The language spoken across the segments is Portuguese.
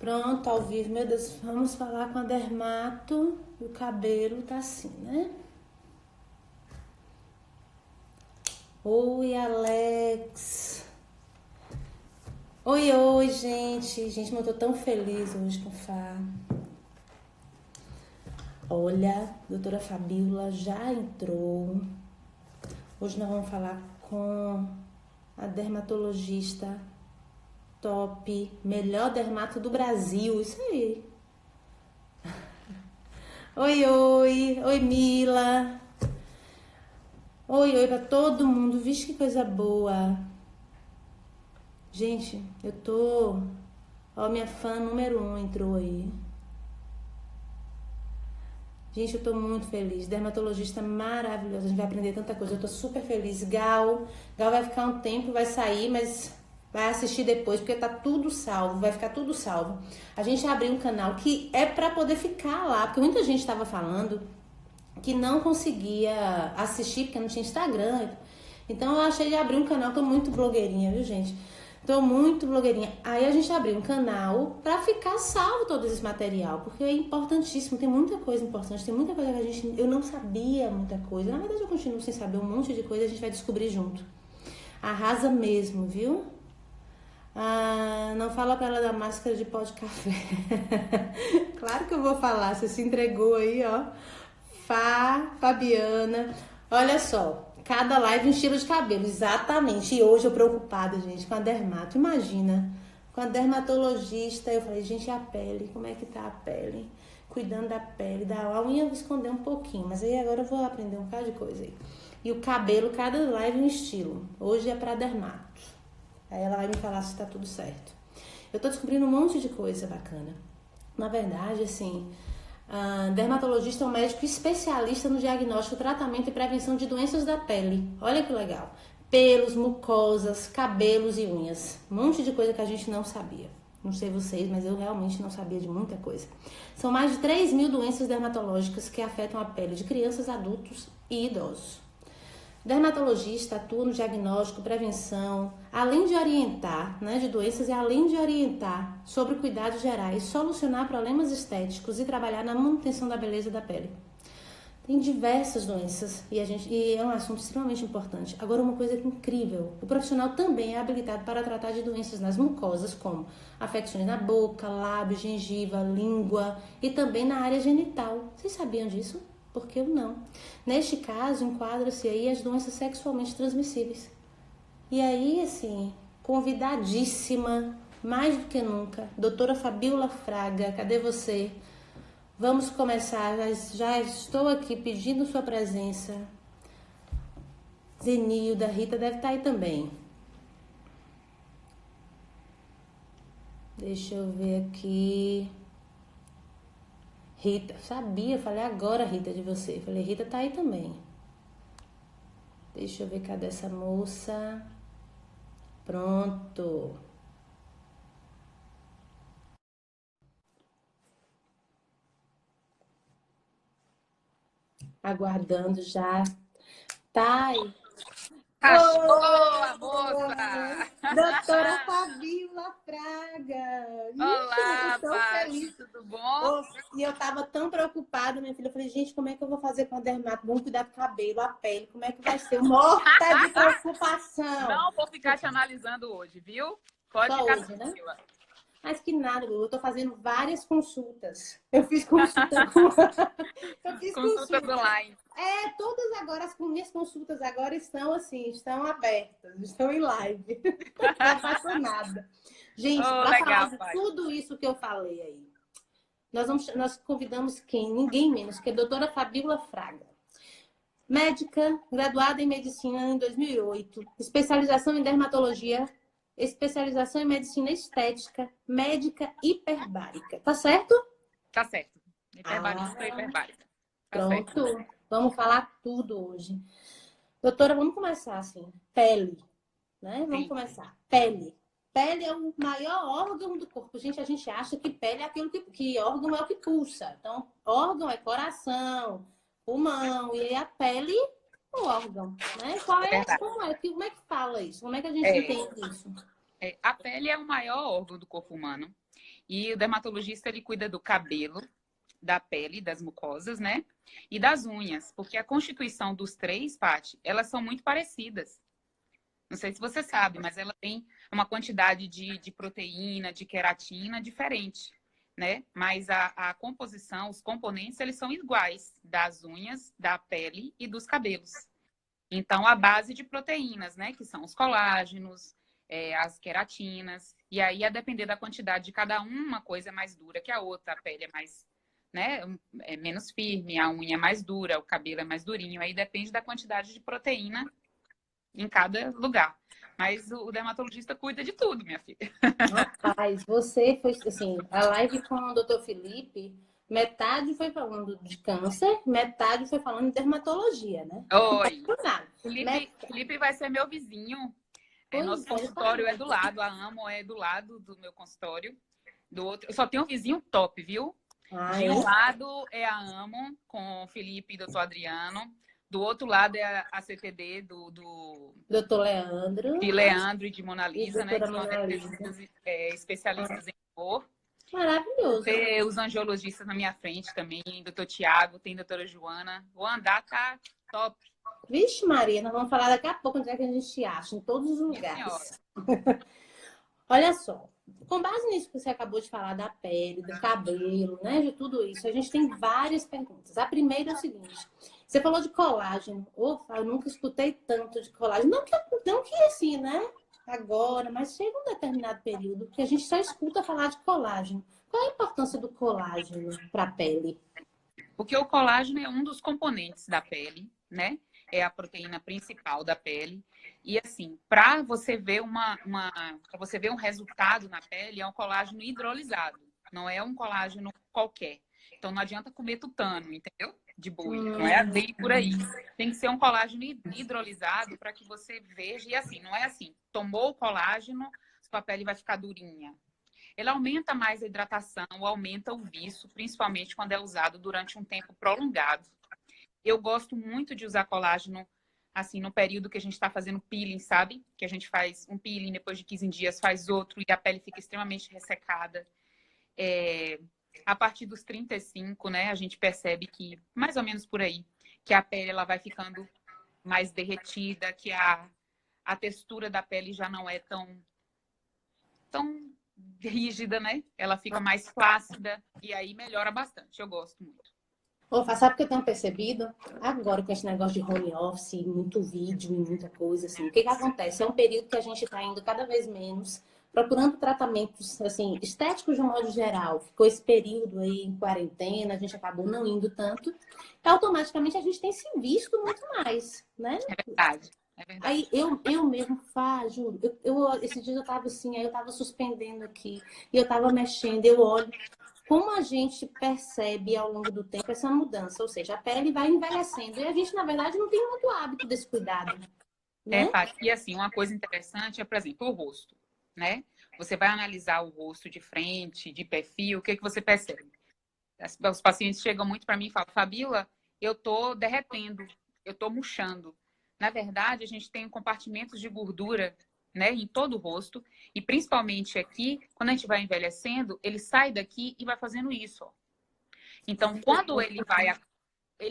Pronto, ao vivo. Meu Deus, vamos falar com a dermato. O cabelo tá assim, né? Oi, Alex. Oi, gente. Gente, eu tô tão feliz hoje com o Fá. Olha, doutora Fabíola já entrou. Hoje nós vamos falar com a dermatologista top, melhor dermato do Brasil, isso aí. Oi, Mila. Oi pra todo mundo. Vixe, que coisa boa. Gente, eu tô... Ó, minha fã número 1 entrou aí. Gente, eu tô muito feliz. Dermatologista maravilhosa. A gente vai aprender tanta coisa. Eu tô super feliz. Gal vai ficar um tempo, vai sair, mas vai assistir depois, porque tá tudo salvo. Vai ficar tudo salvo. A gente abriu um canal que é pra poder ficar lá, porque muita gente tava falando que não conseguia assistir, porque não tinha Instagram. Então eu achei de abrir um canal. Tô muito blogueirinha, viu, gente? Tô muito blogueirinha. Aí a gente abriu um canal pra ficar salvo todo esse material, porque é importantíssimo, tem muita coisa importante, tem muita coisa que eu não sabia muita coisa. Na verdade eu continuo sem saber um monte de coisa, a gente vai descobrir junto. Arrasa mesmo, viu? Não fala pra ela da máscara de pó de café. Claro que eu vou falar, você se entregou aí, ó. Fabiana. Olha só. Cada live um estilo de cabelo, exatamente. E hoje eu preocupada, gente, com a dermato. Imagina, com a dermatologista, eu falei, gente, a pele, como é que tá a pele? Cuidando da pele, a unha eu vou esconder um pouquinho, mas aí agora eu vou aprender um bocado de coisa aí. E o cabelo, cada live um estilo. Hoje é pra dermato. Aí ela vai me falar se tá tudo certo. Eu tô descobrindo um monte de coisa bacana. Na verdade, assim... dermatologista é um médico especialista no diagnóstico, tratamento e prevenção de doenças da pele. Olha que legal. Pelos, mucosas, cabelos e unhas. Um monte de coisa que a gente não sabia. Não sei vocês, mas eu realmente não sabia de muita coisa. São mais de 3.000 doenças dermatológicas que afetam a pele de crianças, adultos e idosos. Dermatologista atua no diagnóstico, prevenção, além de orientar, de doenças e além de orientar sobre cuidados gerais, solucionar problemas estéticos e trabalhar na manutenção da beleza da pele. Tem diversas doenças e é um assunto extremamente importante. Agora, uma coisa incrível, o profissional também é habilitado para tratar de doenças nas mucosas, como afecções na boca, lábio, gengiva, língua e também na área genital. Vocês sabiam disso? Porque eu não. Neste caso, enquadra-se aí as doenças sexualmente transmissíveis. E aí, assim, convidadíssima, mais do que nunca, doutora Fabíola Fraga, cadê você? Vamos começar, já estou aqui pedindo sua presença. Zenilda, Rita deve estar aí também. Deixa eu ver aqui... Rita, sabia, falei agora, Rita, de você. Falei, Rita tá aí também. Deixa eu ver, cadê essa moça? Pronto. Aguardando já. Tá aí. Achou a moça! Doutora Fabíola Fraga! Olá, Eu tô Paty, feliz. tudo bom? E eu tava tão preocupada, minha filha. Eu falei, gente, como é que eu vou fazer com a dermato? Vamos cuidar do cabelo, a pele, como é que vai ser? Morta de preocupação! Não vou ficar te analisando hoje, viu? Pode Só ficar hoje, né? tranquila. Mas que nada, eu tô fazendo várias consultas. Eu fiz consulta com... Eu fiz Consultas consulta. online. Todas agora, as minhas consultas agora estão assim, estão abertas, estão em live. Tô apaixonada. Gente, Oh, para falar legal, de Paty. tudo isso que eu falei aí, nós convidamos quem? Ninguém menos que a doutora Fabíola Fraga. Médica, graduada em medicina em 2008, especialização em dermatologia, especialização em medicina estética, médica hiperbárica. Tá certo? Tá certo. Hiperbarista e Ah, hiperbárica. Tá certo. pronto. Vamos falar tudo hoje. Doutora, vamos começar assim. Pele, né? Vamos Sim. começar. Pele. Pele é o maior órgão do corpo. Gente, a gente acha que pele é aquilo que órgão é o que pulsa. Então, órgão é coração, pulmão, e aí a pele é o órgão, né? É verdade. Como é que fala isso? Como é que a gente É, entende isso? a pele é o maior órgão do corpo humano E o dermatologista, ele cuida do cabelo, da pele, das mucosas, né? E das unhas, porque a constituição dos três, Paty, elas são muito parecidas. Não sei se você sabe, mas ela tem uma quantidade de proteína, de queratina diferente, né? Mas a composição, os componentes, eles são iguais das unhas, da pele e dos cabelos. Então, a base de proteínas, né? Que são os colágenos, as queratinas. E aí, a depender da quantidade de cada uma coisa é mais dura que a outra. A pele é mais, né? É menos firme, a unha é mais dura, o cabelo é mais durinho. Aí depende da quantidade de proteína em cada lugar. Mas o dermatologista cuida de tudo, minha filha. Rapaz, você foi assim, a live com o Dr. Felipe, metade foi falando de câncer, metade foi falando de dermatologia, né? Oi. Não nada. Felipe vai ser meu vizinho. Pois Nosso consultório é do lado, a Amo é do lado do meu consultório. Do outro, eu só tenho um vizinho top, viu? De um lado é a Amo, com o Felipe e o doutor Adriano. Do outro lado é a CTD Dr. Leandro de Leandro e de Mona e Lisa, né? Que doutora são Mona Lisa. especialistas em cor. Maravilhoso. Ter os angiologistas na minha frente também, doutor Tiago, tem doutora Joana. O andar tá top. Vixe, Maria, nós vamos falar daqui a pouco onde é que a gente acha, em todos os Minha senhora. lugares. Olha só, com base nisso que você acabou de falar da pele, do cabelo, né, de tudo isso, a gente tem várias perguntas. A primeira é o seguinte: você falou de colágeno. Opa, eu nunca escutei tanto de colágeno. Não que assim, né? Agora, mas chega um determinado período que a gente só escuta falar de colágeno. Qual a importância do colágeno para a pele? Porque o colágeno é um dos componentes da pele, né? É a proteína principal da pele. E assim, para você ver para você ver um resultado na pele, é um colágeno hidrolisado, não é um colágeno qualquer. Então não adianta comer tutano, entendeu? De boi, não é bem por aí. Tem que ser um colágeno hidrolisado para que você veja. E assim, não é assim, tomou o colágeno, sua pele vai ficar durinha. Ele aumenta mais a hidratação, aumenta o viço, principalmente quando é usado durante um tempo prolongado. Eu gosto muito de usar colágeno, assim, no período que a gente está fazendo peeling, sabe? Que a gente faz um peeling, depois de 15 dias faz outro e a pele fica extremamente ressecada. A partir dos 35, né, a gente percebe que, mais ou menos por aí, que a pele ela vai ficando mais derretida, que a textura da pele já não é tão rígida, né? Ela fica mais flácida e aí melhora bastante. Eu gosto muito. Opa, sabe o que eu tenho percebido? Agora com esse negócio de home office, muito vídeo e muita coisa, assim, o que que acontece? É um período que a gente está indo cada vez menos, procurando tratamentos, assim, estéticos de um modo geral. Ficou esse período aí em quarentena, a gente acabou não indo tanto. E automaticamente a gente tem se visto muito mais, né? É verdade. É verdade. Aí eu mesmo juro, esses dias eu tava assim, aí eu tava suspendendo aqui, e eu tava mexendo, eu olho como a gente percebe ao longo do tempo essa mudança, ou seja, a pele vai envelhecendo e a gente, na verdade, não tem muito hábito desse cuidado, né? Paty, e assim, uma coisa interessante é, por exemplo, o rosto, né? Você vai analisar o rosto de frente, de perfil, o que que você percebe? Os pacientes chegam muito para mim e falam, Fabíola, eu tô derretendo, eu tô murchando. Na verdade, a gente tem compartimentos de gordura, né, em todo o rosto, e principalmente aqui, quando a gente vai envelhecendo, ele sai daqui e vai fazendo isso, ó. Então, quando ele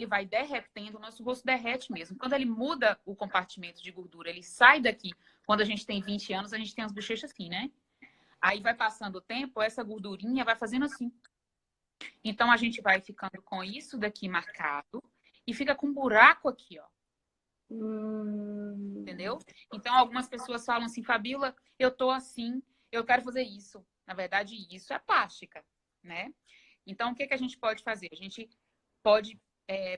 vai derretendo, o nosso rosto derrete mesmo. Quando ele muda o compartimento de gordura, ele sai daqui. Quando a gente tem 20 anos, a gente tem as bochechas assim, né? Aí vai passando o tempo, essa gordurinha vai fazendo assim. Então a gente vai ficando com isso daqui marcado e fica com um buraco aqui, ó. Entendeu? Então algumas pessoas falam assim, Fabíola, eu tô assim, eu quero fazer isso. Na verdade, isso é plástica, né? Então o que que a gente pode fazer? A gente pode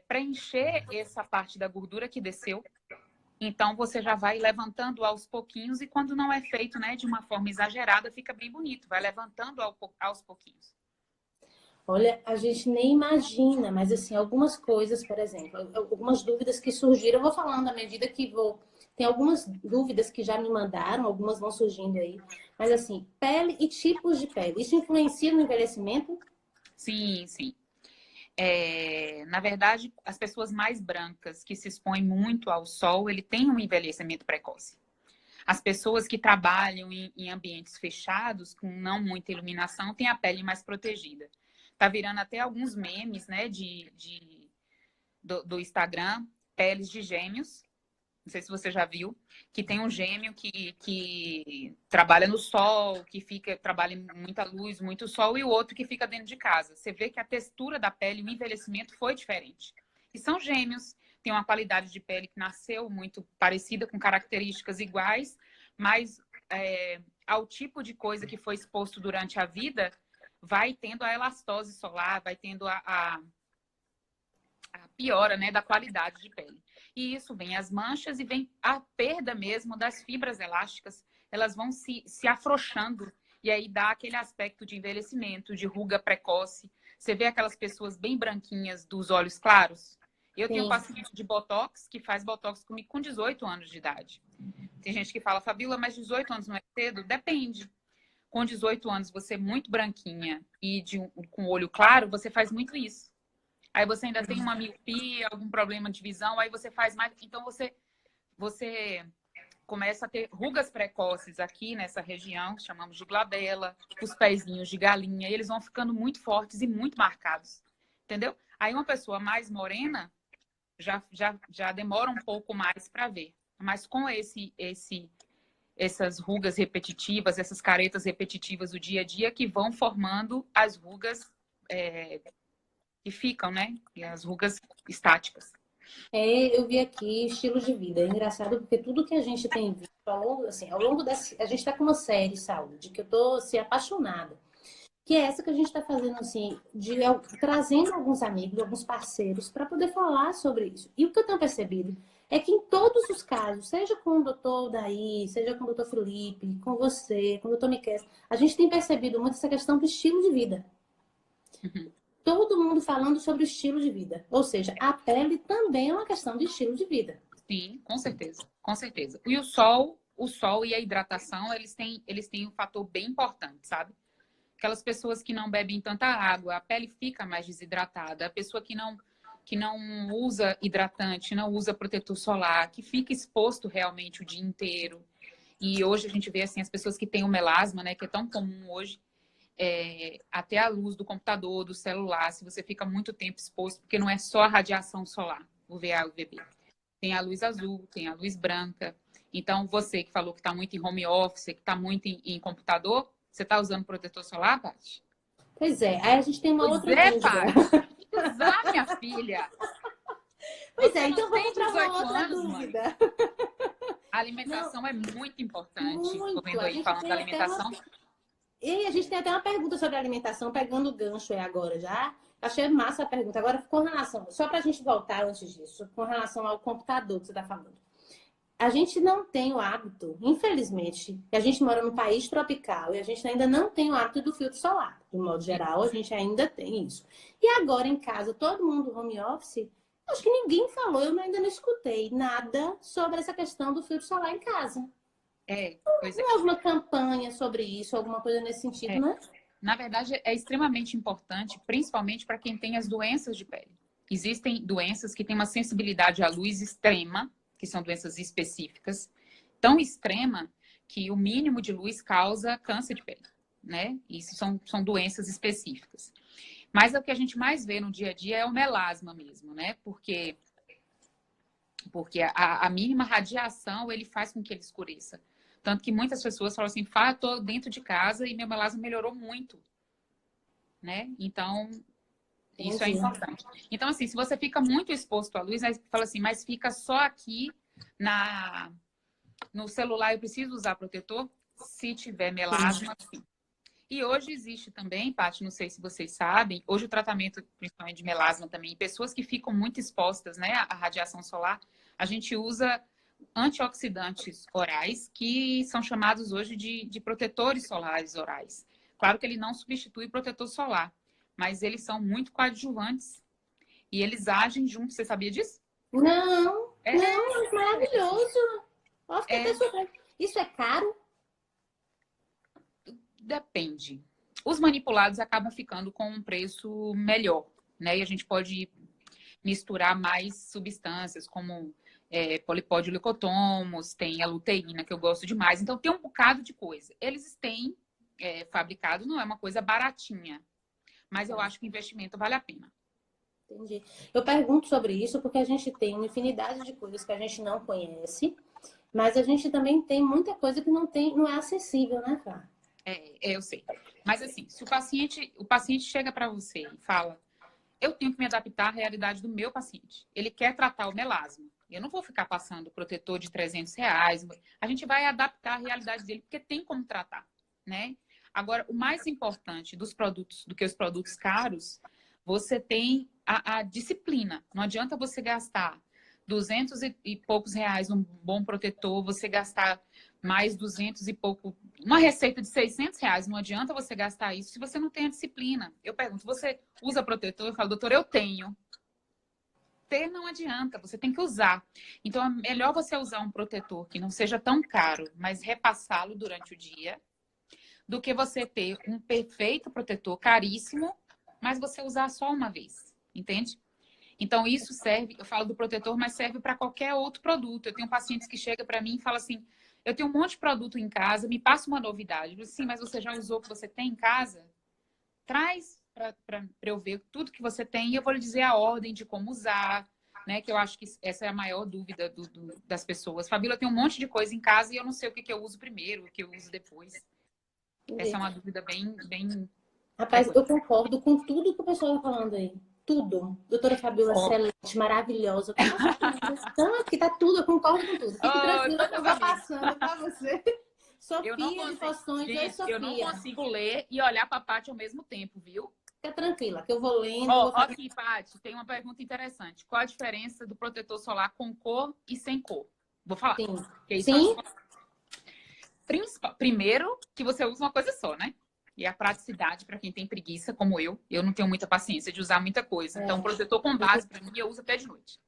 preencher essa parte da gordura que desceu. Então você já vai levantando aos pouquinhos e quando não é feito, né, de uma forma exagerada, fica bem bonito. Vai levantando aos pouquinhos. Olha, a gente nem imagina, mas assim, algumas coisas, por exemplo, algumas dúvidas que surgiram, eu vou falando à medida que vou. Tem algumas dúvidas que já me mandaram, algumas vão surgindo aí. Mas assim, pele e tipos de pele. Isso influencia no envelhecimento? Sim, sim. Na verdade, as pessoas mais brancas que se expõem muito ao sol, ele tem um envelhecimento precoce. As pessoas que trabalham em ambientes fechados, com não muita iluminação, têm a pele mais protegida. Tá virando até alguns memes, né, do Instagram, peles de gêmeos. Não sei se você já viu, que tem um gêmeo que trabalha no sol, trabalha em muita luz, muito sol, e o outro que fica dentro de casa. Você vê que a textura da pele, o envelhecimento foi diferente. E são gêmeos, têm uma qualidade de pele que nasceu muito parecida, com características iguais, mas ao tipo de coisa que foi exposto durante a vida, vai tendo a elastose solar, vai tendo a piora, né, da qualidade de pele. E isso vem as manchas e vem a perda mesmo das fibras elásticas. Elas vão se afrouxando e aí dá aquele aspecto de envelhecimento, de ruga precoce. Você vê aquelas pessoas bem branquinhas dos olhos claros? Eu tenho um paciente de Botox que faz Botox comigo com 18 anos de idade. Tem gente que fala, Fabíola, mas 18 anos não é cedo? Depende. Com 18 anos, você é muito branquinha e com o olho claro, você faz muito isso. Aí você ainda tem uma miopia, algum problema de visão, aí você faz mais. Então você começa a ter rugas precoces aqui nessa região, que chamamos de glabela, os pezinhos de galinha, e eles vão ficando muito fortes e muito marcados. Entendeu? Aí uma pessoa mais morena já demora um pouco mais para ver. Mas com essas rugas repetitivas, essas caretas repetitivas do dia a dia, que vão formando as rugas que ficam, né? E as rugas estáticas. Eu vi aqui estilo de vida. É engraçado porque tudo que a gente tem visto ao longo dessa... A gente está com uma série de saúde que eu tô assim, apaixonada. Que é essa que a gente está fazendo, assim, trazendo alguns amigos, alguns parceiros para poder falar sobre isso. E o que eu tenho percebido é que em todos os casos, seja com o doutor Daí, seja com o doutor Felipe, com você, com o doutor Miquel, a gente tem percebido muito essa questão do estilo de vida. Uhum. Todo mundo falando sobre o estilo de vida. Ou seja, a pele também é uma questão de estilo de vida. Sim, com certeza. Com certeza. E o sol e a hidratação, eles têm um fator bem importante, sabe? Aquelas pessoas que não bebem tanta água, a pele fica mais desidratada. A pessoa que não usa hidratante, não usa protetor solar, que fica exposto realmente o dia inteiro. E hoje a gente vê assim as pessoas que têm o melasma, né, que é tão comum hoje, até a luz do computador, do celular, se você fica muito tempo exposto, porque não é só a radiação solar, o VA e o UVB. Tem a luz azul, tem a luz branca. Então, você que falou que está muito em home office, que está muito em computador, você está usando protetor solar, Paty? Pois é, aí a gente tem uma outra dúvida. Paty, tem que usar, minha filha. Pois você então vamos para uma outra anos, dúvida. Mãe. A alimentação é muito importante. Estou vendo aí falando da alimentação. E a gente tem até uma pergunta sobre alimentação, pegando o gancho agora já. Achei massa a pergunta. Agora, com relação, só para a gente voltar antes disso, com relação ao computador que você está falando. A gente não tem o hábito, infelizmente, a gente mora num país tropical e a gente ainda não tem o hábito do filtro solar. De modo geral, a gente ainda tem isso. E agora em casa, todo mundo home office, acho que ninguém falou, eu ainda não escutei nada sobre essa questão do filtro solar em casa. Pois é. Não houve uma campanha sobre isso, alguma coisa nesse sentido, né? Na verdade, é extremamente importante, principalmente para quem tem as doenças de pele. Existem doenças que têm uma sensibilidade à luz extrema, que são doenças específicas, tão extrema que o mínimo de luz causa câncer de pele, né? Isso são doenças específicas. Mas o que a gente mais vê no dia a dia é o melasma mesmo, né? Porque a mínima radiação, ele faz com que ele escureça. Tanto que muitas pessoas falam assim, tô dentro de casa e meu melasma melhorou muito, né? Então, isso é importante. Então, assim, se você fica muito exposto à luz, aí fala assim, mas fica só aqui no celular, eu preciso usar protetor? Se tiver melasma, sim. E hoje existe também, Paty, não sei se vocês sabem, hoje o tratamento, principalmente de melasma também, em pessoas que ficam muito expostas, né, à radiação solar, a gente usa antioxidantes orais, que são chamados hoje de protetores solares orais. Claro que ele não substitui protetor solar, mas eles são muito coadjuvantes e eles agem juntos. Você sabia disso? Não, não, maravilhoso. Isso é caro? Depende. Os manipulados acabam ficando com um preço melhor, né? E a gente pode misturar mais substâncias, como polipódio-licotomos, tem a luteína, que eu gosto demais. Então, tem um bocado de coisa. Eles têm fabricado, não é uma coisa baratinha, mas eu acho que o investimento vale a pena. Entendi. Eu pergunto sobre isso porque a gente tem uma infinidade de coisas que a gente não conhece, mas a gente também tem muita coisa que não é acessível, né, Flá? Eu sei. Mas assim, se o paciente chega para você e fala, eu tenho que me adaptar à realidade do meu paciente. Ele quer tratar o melasma. Eu não vou ficar passando protetor de R$ 300. A gente vai adaptar a realidade dele, porque tem como tratar, né? Agora, o mais importante dos produtos, do que os produtos caros, você tem a disciplina. Não adianta você gastar 200 e poucos reais num bom protetor, você gastar mais 200 e pouco, uma receita de R$ 600, não adianta você gastar isso se você não tem a disciplina. Eu pergunto, você usa protetor? Eu falo, doutor, eu tenho. Ter não adianta, você tem que usar. Então, é melhor você usar um protetor que não seja tão caro, mas repassá-lo durante o dia, do que você ter um perfeito protetor caríssimo, mas você usar só uma vez, entende? Então, isso serve, eu falo do protetor, mas serve para qualquer outro produto. Eu tenho pacientes que chegam para mim e falam assim, eu tenho um monte de produto em casa, me passa uma novidade. Eu digo, sim, mas você já usou o que você tem em casa? Traz para eu ver tudo que você tem e eu vou lhe dizer a ordem de como usar, né? Que eu acho que essa é a maior dúvida das pessoas. Fabíola, tem um monte de coisa em casa e eu não sei o que eu uso primeiro, o que eu uso depois. Entendi. Essa é uma dúvida bem Rapaz, eu concordo com tudo que o pessoal está falando aí. Tudo. Doutora Fabíola, excelente, maravilhosa. Então, aqui tá tudo, eu concordo com tudo. Fique tranquila que eu vou passando para você. Sofia de Poções, oi, Sofia. Eu não consigo ler e olhar para a Paty ao mesmo tempo, viu? Fica tranquila, que eu vou lendo. Aqui, Paty, tem uma pergunta interessante. Qual a diferença do protetor solar com cor e sem cor? Vou falar. Sim. Primeiro, que você usa uma coisa só, né? E a praticidade para quem tem preguiça, como eu não tenho muita paciência de usar muita coisa. Então, protetor com base, para mim, eu uso até de noite.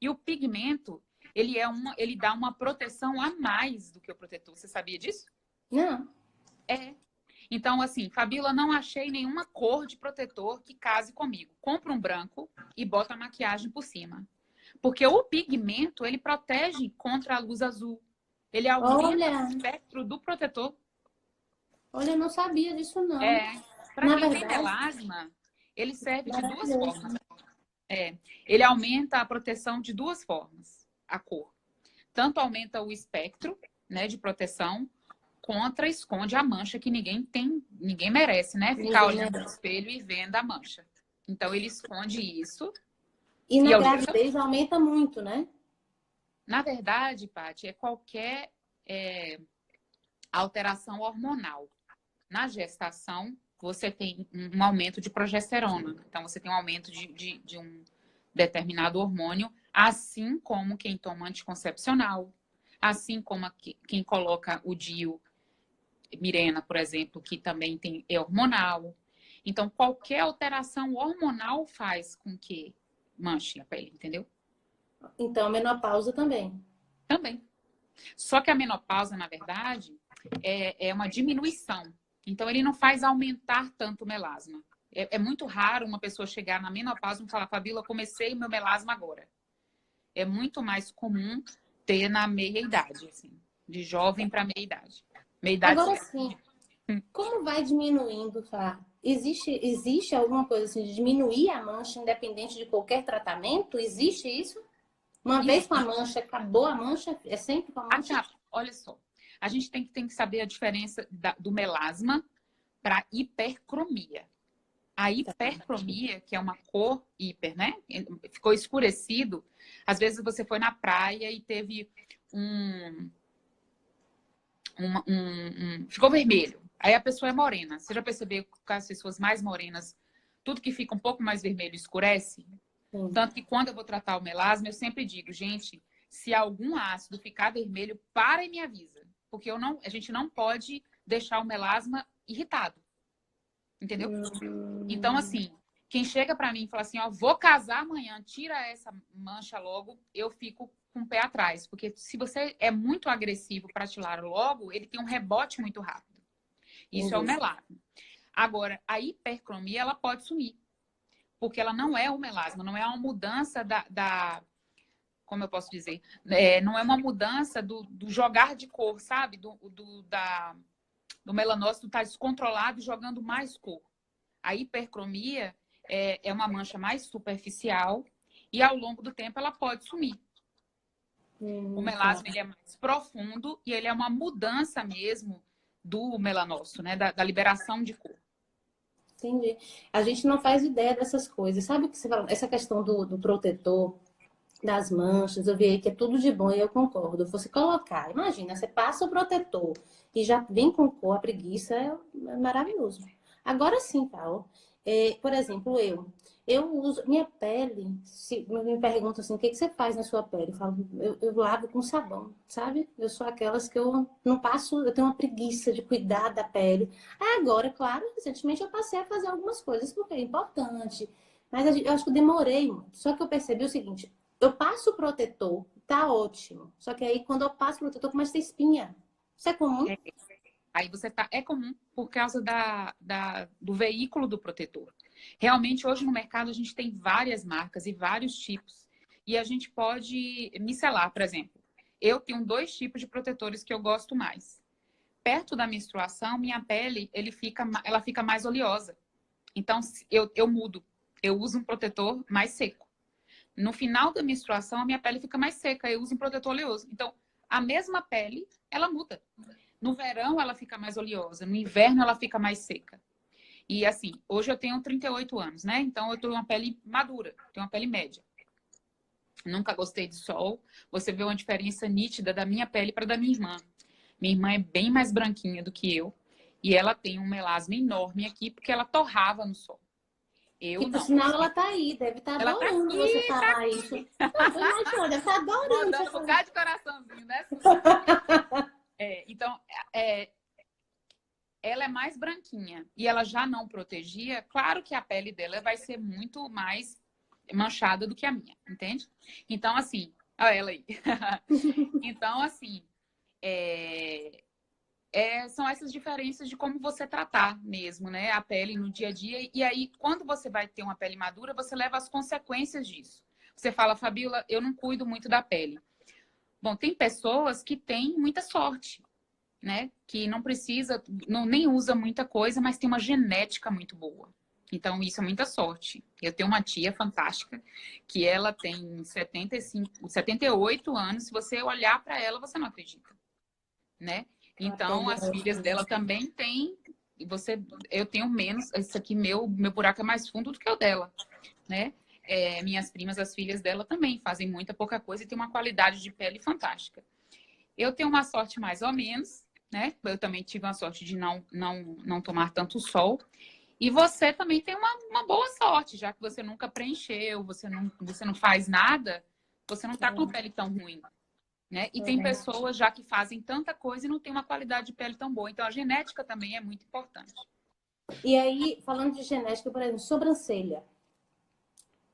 E o pigmento, ele dá uma proteção a mais do que o protetor. Você sabia disso? Não. Então, assim, Fabíola, não achei nenhuma cor de protetor que case comigo. Compra um branco e bota a maquiagem por cima. Porque o pigmento, ele protege contra a luz azul. Ele aumenta o espectro do protetor. Olha, eu não sabia disso, não. Para quem tem melasma, ele serve de duas formas. Ele aumenta a proteção de duas formas, a cor. Tanto aumenta o espectro, né, de proteção, esconde a mancha que ninguém merece, né? Ficar olhando no espelho e vendo a mancha. Então, ele esconde isso. E na gravidez aumenta muito, né? Na verdade, Paty, é qualquer alteração hormonal. Na gestação, você tem um aumento de progesterona. Então, você tem um aumento de um determinado hormônio, assim como quem toma anticoncepcional, assim como quem coloca o DIU, Mirena, por exemplo, que também é hormonal. Então, qualquer alteração hormonal faz com que manche a pele, entendeu? Então, a menopausa também. Também. Só que a menopausa, na verdade, é uma diminuição. Então, ele não faz aumentar tanto o melasma. É muito raro uma pessoa chegar na menopausa e falar, Fabíola, comecei o meu melasma agora. É muito mais comum ter na meia-idade, assim, de jovem para meia-idade. Agora sim, como vai diminuindo, Fá? Existe alguma coisa assim de diminuir a mancha independente de qualquer tratamento? Existe isso? Uma vez com a mancha, acabou a mancha? É sempre com a mancha? Olha só, a gente tem que saber a diferença do melasma para hipercromia. A hipercromia, que é uma cor hiper, né? Ficou escurecido. Às vezes você foi na praia e teve ficou vermelho. Aí a pessoa é morena. Você já percebeu que as pessoas mais morenas, tudo que fica um pouco mais vermelho escurece? Sim. Tanto que quando eu vou tratar o melasma, eu sempre digo, gente, se algum ácido ficar vermelho, para e me avisa. Porque a gente não pode deixar o melasma irritado. Entendeu? Então, assim, quem chega para mim e fala assim, ó, vou casar amanhã, tira essa mancha logo, eu fico com o pé atrás. Porque se você é muito agressivo para tirar logo, ele tem um rebote muito rápido. Isso é o melasma. Agora, a hipercromia, ela pode sumir. Porque ela não é o melasma, não é uma mudança como eu posso dizer, não é uma mudança do jogar de cor, sabe? Do melanócito estar descontrolado e jogando mais cor. A hipercromia é uma mancha mais superficial e ao longo do tempo ela pode sumir. O melasma ele é mais profundo e ele é uma mudança mesmo do melanócito, né? Da liberação de cor. Entendi. A gente não faz ideia dessas coisas. Sabe o que você fala? Essa questão do protetor, das manchas, eu vi aí que é tudo de bom e eu concordo. Você colocar, imagina, você passa o protetor e já vem com cor, a preguiça é maravilhoso. Agora sim, Paulo, por exemplo, eu uso, minha pele, se me perguntam assim, o que você faz na sua pele? Eu falo, eu lavo com sabão, sabe? Eu sou aquelas que eu não passo, eu tenho uma preguiça de cuidar da pele. Agora, claro, recentemente eu passei a fazer algumas coisas porque é importante, mas eu acho que eu demorei muito. Só que eu percebi o seguinte, eu passo o protetor, tá ótimo. Só que aí, quando eu passo o protetor, começa a ter espinha. Isso é comum? Aí é comum por causa do veículo do protetor. Realmente, hoje no mercado, a gente tem várias marcas e vários tipos. E a gente pode micelar, por exemplo. Eu tenho 2 tipos de protetores que eu gosto mais. Perto da menstruação, minha pele, ela fica mais oleosa. Então, eu mudo. Eu uso um protetor mais seco. No final da menstruação, a minha pele fica mais seca. Eu uso um protetor oleoso. Então, a mesma pele, ela muda. No verão, ela fica mais oleosa. No inverno, ela fica mais seca. E assim, hoje eu tenho 38 anos, né? Então, eu tenho uma pele madura. Tenho uma pele média. Nunca gostei de sol. Você vê uma diferença nítida da minha pele para da minha irmã. Minha irmã é bem mais branquinha do que eu. E ela tem um melasma enorme aqui, porque ela torrava no sol. Eu Que por não. sinal ela tá aí, deve estar Ela tá adorando você aqui, tá falar isso. Não, tô imaginando, deve estar adorando você mandando um falar. bocado de coraçãozinho, né? Então, ela é mais branquinha e ela já não protegia. Claro que a pele dela vai ser muito mais manchada do que a minha, entende? Então, assim, olha ela aí. Então, assim, são essas diferenças de como você tratar mesmo, né? A pele no dia a dia. E aí, quando você vai ter uma pele madura, você leva as consequências disso. Você fala, Fabíola, eu não cuido muito da pele. Bom, tem pessoas que têm muita sorte, né? Que não precisa, nem usa muita coisa, mas tem uma genética muito boa. Então, isso é muita sorte. Eu tenho uma tia fantástica que ela tem 78 anos. Se você olhar para ela, você não acredita, né? Então, as filhas dela também têm. Eu tenho menos. Esse aqui, meu buraco é mais fundo do que o dela, né? Minhas primas, as filhas dela também fazem muita pouca coisa e tem uma qualidade de pele fantástica. Eu tenho uma sorte mais ou menos, né? Eu também tive a sorte de não tomar tanto sol. E você também tem uma boa sorte, já que você nunca preencheu, você não faz nada, você não tá com a pele tão ruim, né? E tem pessoas já que fazem tanta coisa e não tem uma qualidade de pele tão boa. Então, a genética também é muito importante. E aí, falando de genética, por exemplo, sobrancelha,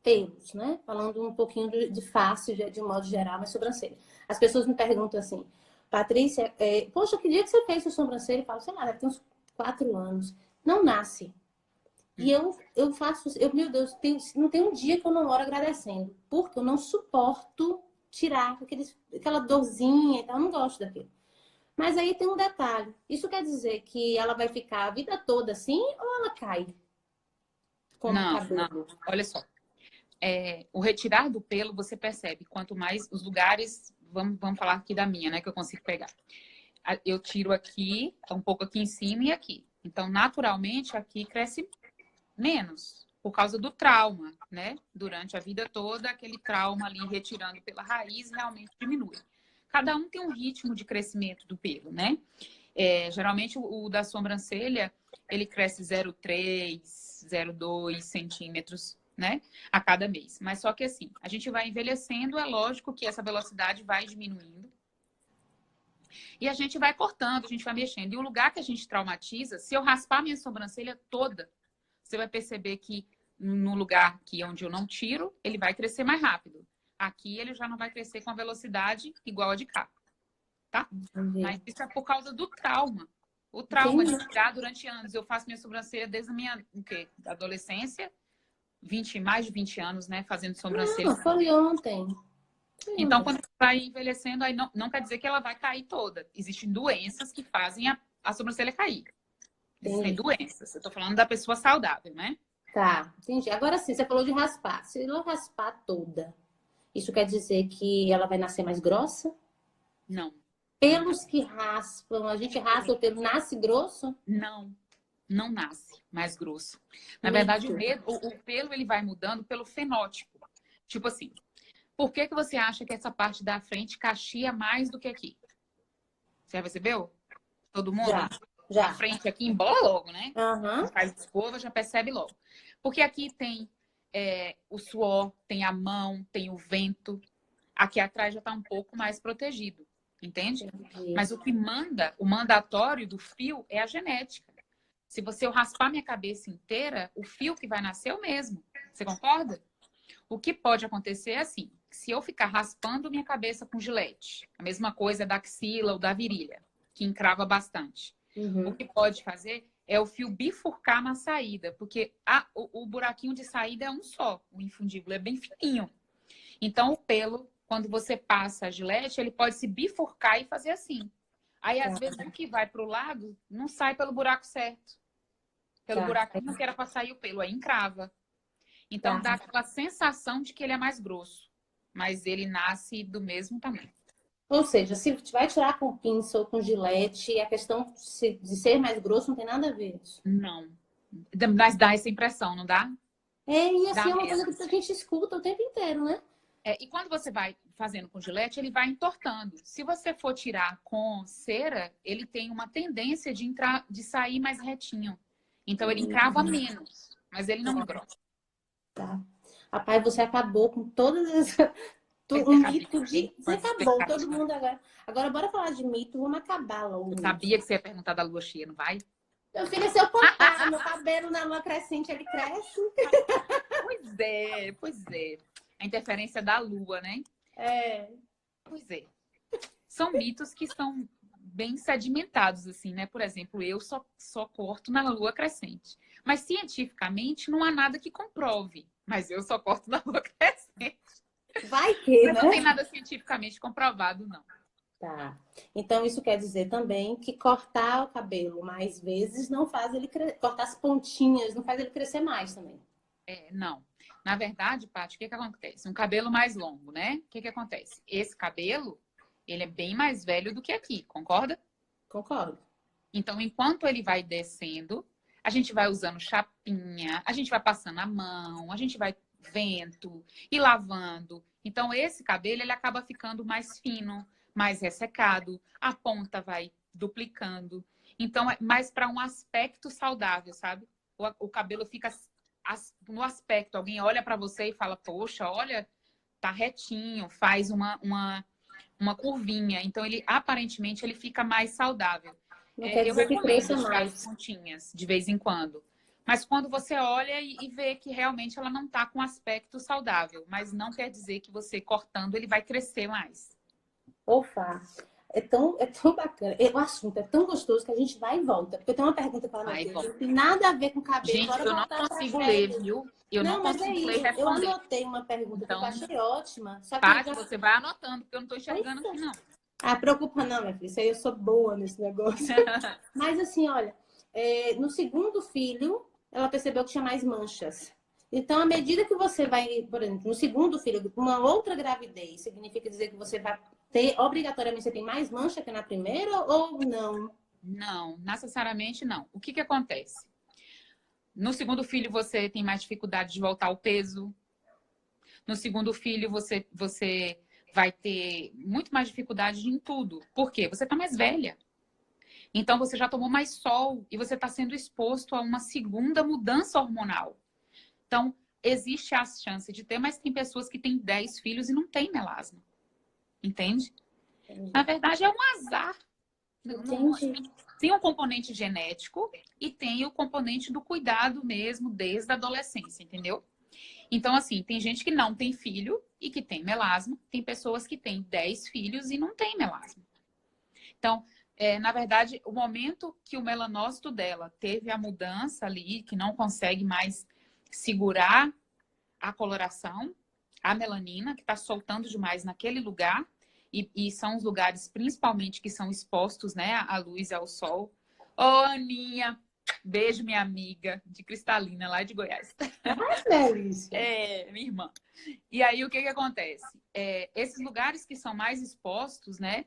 pelos, né? Falando um pouquinho de face, de modo geral, mas sobrancelha. As pessoas me perguntam assim, Patrícia, poxa, que dia que você fez sua sobrancelha? Eu falo, sei lá, deve ter uns 4 anos. Não nasce. E eu faço, meu Deus, não tem um dia que eu não oro agradecendo, porque eu não suporto tirar aquela dorzinha e tal, eu não gosto daquilo. Mas aí tem um detalhe, isso quer dizer que ela vai ficar a vida toda assim ou ela cai? Como Não, cabelo? olha só. O retirar do pelo, você percebe, quanto mais os lugares, vamos falar aqui da minha, né, que eu consigo pegar. Eu tiro aqui, um pouco aqui em cima e aqui. Então, naturalmente, aqui cresce menos, por causa do trauma, né? Durante a vida toda, aquele trauma ali retirando pela raiz realmente diminui. Cada um tem um ritmo de crescimento do pelo, né? Geralmente o da sobrancelha, ele cresce 0,3, 0,2 centímetros, né? A cada mês. Mas só que assim, a gente vai envelhecendo, é lógico que essa velocidade vai diminuindo. E a gente vai cortando, a gente vai mexendo. E o lugar que a gente traumatiza, se eu raspar minha sobrancelha toda, você vai perceber que no lugar onde eu não tiro, ele vai crescer mais rápido. Aqui ele já não vai crescer com a velocidade igual a de cá, tá? Entendi. Mas isso é por causa do trauma. O trauma de tirar durante anos. Eu faço minha sobrancelha desde a minha adolescência, mais de 20 anos, né? Fazendo sobrancelha. Foi ontem. Então, quando ela vai envelhecendo, aí não quer dizer que ela vai cair toda. Existem doenças que fazem a sobrancelha cair. Existem doenças. Eu tô falando da pessoa saudável, né? Tá, entendi. Agora sim, você falou de raspar. Se ela raspar toda, isso quer dizer que ela vai nascer mais grossa? Não. Pelos que raspam, a gente raspa, o pelo nasce grosso? Não nasce mais grosso. Na verdade, o pelo ele vai mudando pelo fenótipo. Tipo assim, por que que você acha que essa parte da frente cacheia mais do que aqui? Você já percebeu? Todo mundo? Já. A frente aqui embola logo, né? Aham. Faz escova, já percebe logo. Porque aqui tem o suor, tem a mão, tem o vento. Aqui atrás já está um pouco mais protegido. Entende? Entendi. Mas o que manda, o mandatório do fio é a genética. Se eu raspar minha cabeça inteira, o fio que vai nascer é o mesmo. Você concorda? O que pode acontecer é assim, se eu ficar raspando minha cabeça com gilete, a mesma coisa da axila ou da virilha, que encrava bastante. O que pode fazer é o fio bifurcar na saída, porque o buraquinho de saída é um só, o infundíbulo é bem fininho. Então, o pelo, quando você passa a gilete, ele pode se bifurcar e fazer assim. Aí, às vezes, o que vai para o lado não sai pelo buraco certo. Pelo buraquinho que era para sair o pelo, aí encrava. Então, dá aquela sensação de que ele é mais grosso. Mas ele nasce do mesmo tamanho. Ou seja, se vai tirar com pinça ou com gilete, a questão de ser mais grosso não tem nada a ver isso. Não. Mas dá essa impressão, não dá? E assim é uma coisa que a gente escuta o tempo inteiro, né? E quando você vai fazendo com gilete, ele vai entortando. Se você for tirar com cera, ele tem uma tendência de sair mais retinho. Então, ele encrava menos, mas ele não engrossa. Tá. Rapaz, você acabou com todas as... Um mito de... Você acabou, todo mundo agora. Agora, bora falar de mito, vamos acabar logo. Eu sabia que você ia perguntar da lua cheia, não vai? Meu filho, se eu cortar meu cabelo na lua crescente, ele cresce? Pois é. A interferência da lua, né? Pois é. São mitos que são bem sedimentados, assim, né? Por exemplo, eu só corto na lua crescente. Mas, cientificamente, não há nada que comprove. Mas eu só corto na lua crescente. Vai que, né? Não tem nada cientificamente comprovado, não. Tá. Então, isso quer dizer também que cortar o cabelo mais vezes não faz ele crescer. Cortar as pontinhas não faz ele crescer mais também. Não. Na verdade, Paty, o que acontece? Um cabelo mais longo, né? O que acontece? Esse cabelo, ele é bem mais velho do que aqui, concorda? Concordo. Então, enquanto ele vai descendo, a gente vai usando chapinha, a gente vai passando a mão, a gente vai vento e lavando. Então, esse cabelo, ele acaba ficando mais fino, mais ressecado, a ponta vai duplicando. Então, é mais para um aspecto saudável, sabe? O cabelo fica no aspecto. Alguém olha para você e fala, poxa, olha, tá retinho, faz uma curvinha. Então, ele aparentemente ele fica mais saudável. Não quer Eu dizer que recomendo cresça tirar mais. as pontinhas de vez em quando. Mas quando você olha e vê que realmente ela não tá com aspecto saudável, mas não quer dizer que você cortando ele vai crescer mais. Opa, é tão bacana. O assunto é tão gostoso que a gente vai e volta. Porque tem uma pergunta que ela não tem nada a ver com cabelo. Gente, eu não consigo ler, viu? Eu não consigo ler e responder. Eu anotei uma pergunta que eu achei ótima. Só que Paty, você vai anotando, porque eu não tô enxergando aqui, não. Preocupa não, minha filha. Isso aí eu sou boa nesse negócio. Mas assim, olha, no segundo filho, ela percebeu que tinha mais manchas. Então, à medida que você vai, por exemplo, no segundo filho, uma outra gravidez, significa dizer que você vai ter, obrigatoriamente, você tem mais mancha que na primeira ou não? Não, necessariamente não. O que acontece? No segundo filho, você tem mais dificuldade de voltar ao peso. No segundo filho, você vai ter muito mais dificuldade em tudo. Por quê? Você está mais velha. Então, você já tomou mais sol e você está sendo exposto a uma segunda mudança hormonal. Então, existe a chance de ter, mas tem pessoas que têm 10 filhos e não têm melasma. Entende? Na verdade, é um azar. Tem um componente genético e tem o componente do cuidado mesmo desde a adolescência, entendeu? Então, assim, tem gente que não tem filho e que tem melasma. Tem pessoas que têm 10 filhos e não têm melasma. Então, na verdade, o momento que o melanócito dela teve a mudança ali, que não consegue mais segurar a coloração, a melanina, que está soltando demais naquele lugar, e são os lugares, principalmente, que são expostos, né, à luz e ao sol. Ô, Aninha, beijo, minha amiga de Cristalina, lá de Goiás. Ai, delícia. Minha irmã. E aí, o que acontece? Esses lugares que são mais expostos, né,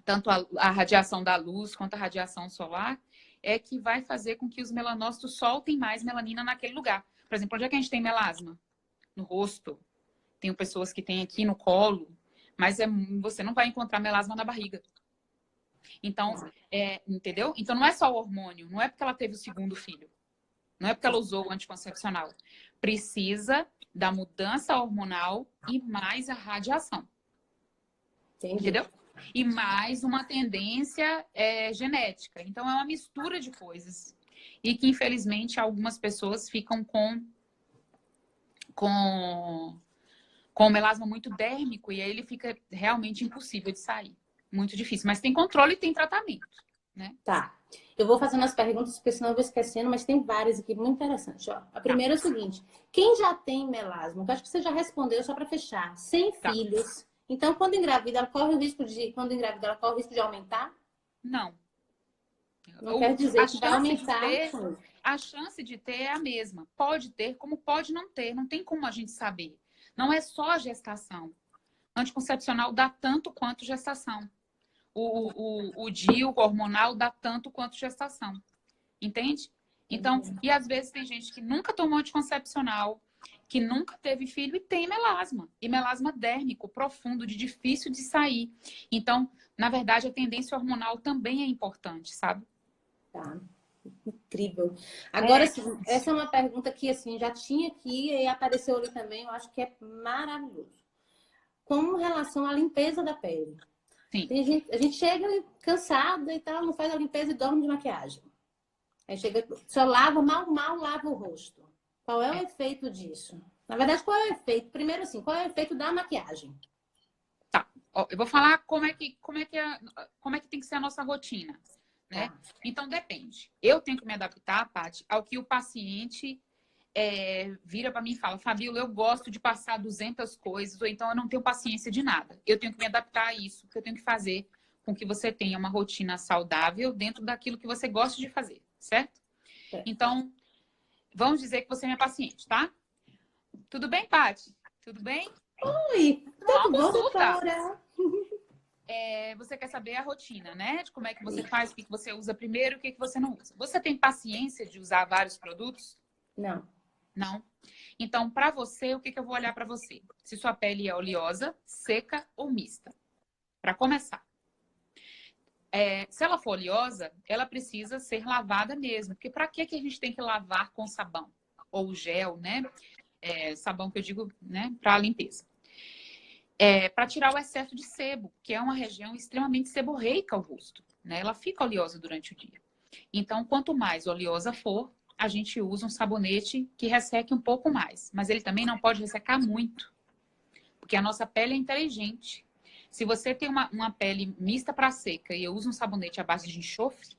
tanto a radiação da luz quanto a radiação solar, é que vai fazer com que os melanócitos soltem mais melanina naquele lugar. Por exemplo, onde é que a gente tem melasma? No rosto. Tenho pessoas que têm aqui no colo, mas você não vai encontrar melasma na barriga. Então, entendeu? Então, não é só o hormônio, não é porque ela teve o segundo filho, não é porque ela usou o anticoncepcional. Precisa da mudança hormonal e mais a radiação. Entendi. Entendeu? E mais uma tendência genética. Então, é uma mistura de coisas. E que, infelizmente, algumas pessoas ficam com o melasma muito dérmico e aí ele fica realmente impossível de sair. Muito difícil. Mas tem controle e tem tratamento, né? Tá. Eu vou fazendo as perguntas, porque senão eu vou esquecendo, mas tem várias aqui muito interessantes. Ó, a primeira é o seguinte: quem já tem melasma, que eu acho que você já respondeu só para fechar, sem filhos. Então, quando engravida, ela corre o risco de aumentar? Não. Não quer dizer que vai aumentar. A chance de ter é a mesma. Pode ter, como pode não ter. Não tem como a gente saber. Não é só a gestação. Anticoncepcional dá tanto quanto gestação. O DIU hormonal dá tanto quanto gestação. Entende? Então, e às vezes tem gente que nunca tomou anticoncepcional, que nunca teve filho e tem melasma. E melasma dérmico, profundo, de difícil de sair. Então, na verdade, a tendência hormonal também é importante, sabe? Tá. Incrível. Agora, essa é uma pergunta que, assim, já tinha aqui e apareceu ali também. Eu acho que é maravilhoso. Com relação à limpeza da pele. Sim. A gente chega cansada e tal, não faz a limpeza e dorme de maquiagem. Aí chega, só lava, mal lava o rosto. Qual é o efeito disso? Na verdade, qual é o efeito? Primeiro, assim, qual é o efeito da maquiagem? Tá. Ó, eu vou falar como é que tem que ser a nossa rotina, né? Tá. Então, depende. Eu tenho que me adaptar, Paty, ao que o paciente vira para mim e fala: Fabíola, eu gosto de passar 200 coisas, ou então eu não tenho paciência de nada. Eu tenho que me adaptar a isso, porque eu tenho que fazer com que você tenha uma rotina saudável dentro daquilo que você gosta de fazer, certo? Então, vamos dizer que você é minha paciente, tá? Tudo bem, Paty? Tudo bem? Oi, Uma consulta. doutora. Você quer saber a rotina, né? De como é que você faz, o que você usa primeiro, o que você não usa. Você tem paciência de usar vários produtos? Não. Não. Então, para você, o que eu vou olhar para você? Se sua pele é oleosa, seca ou mista. Para começar. Se ela for oleosa, ela precisa ser lavada mesmo. Porque para que a gente tem que lavar com sabão? Ou gel, né? Sabão que eu digo, né? Para limpeza. Para tirar o excesso de sebo, que é uma região extremamente seborreica ao rosto, né? Ela fica oleosa durante o dia. Então, quanto mais oleosa for, a gente usa um sabonete que resseque um pouco mais. Mas ele também não pode ressecar muito, porque a nossa pele é inteligente. Se você tem uma pele mista para seca e eu uso um sabonete à base de enxofre,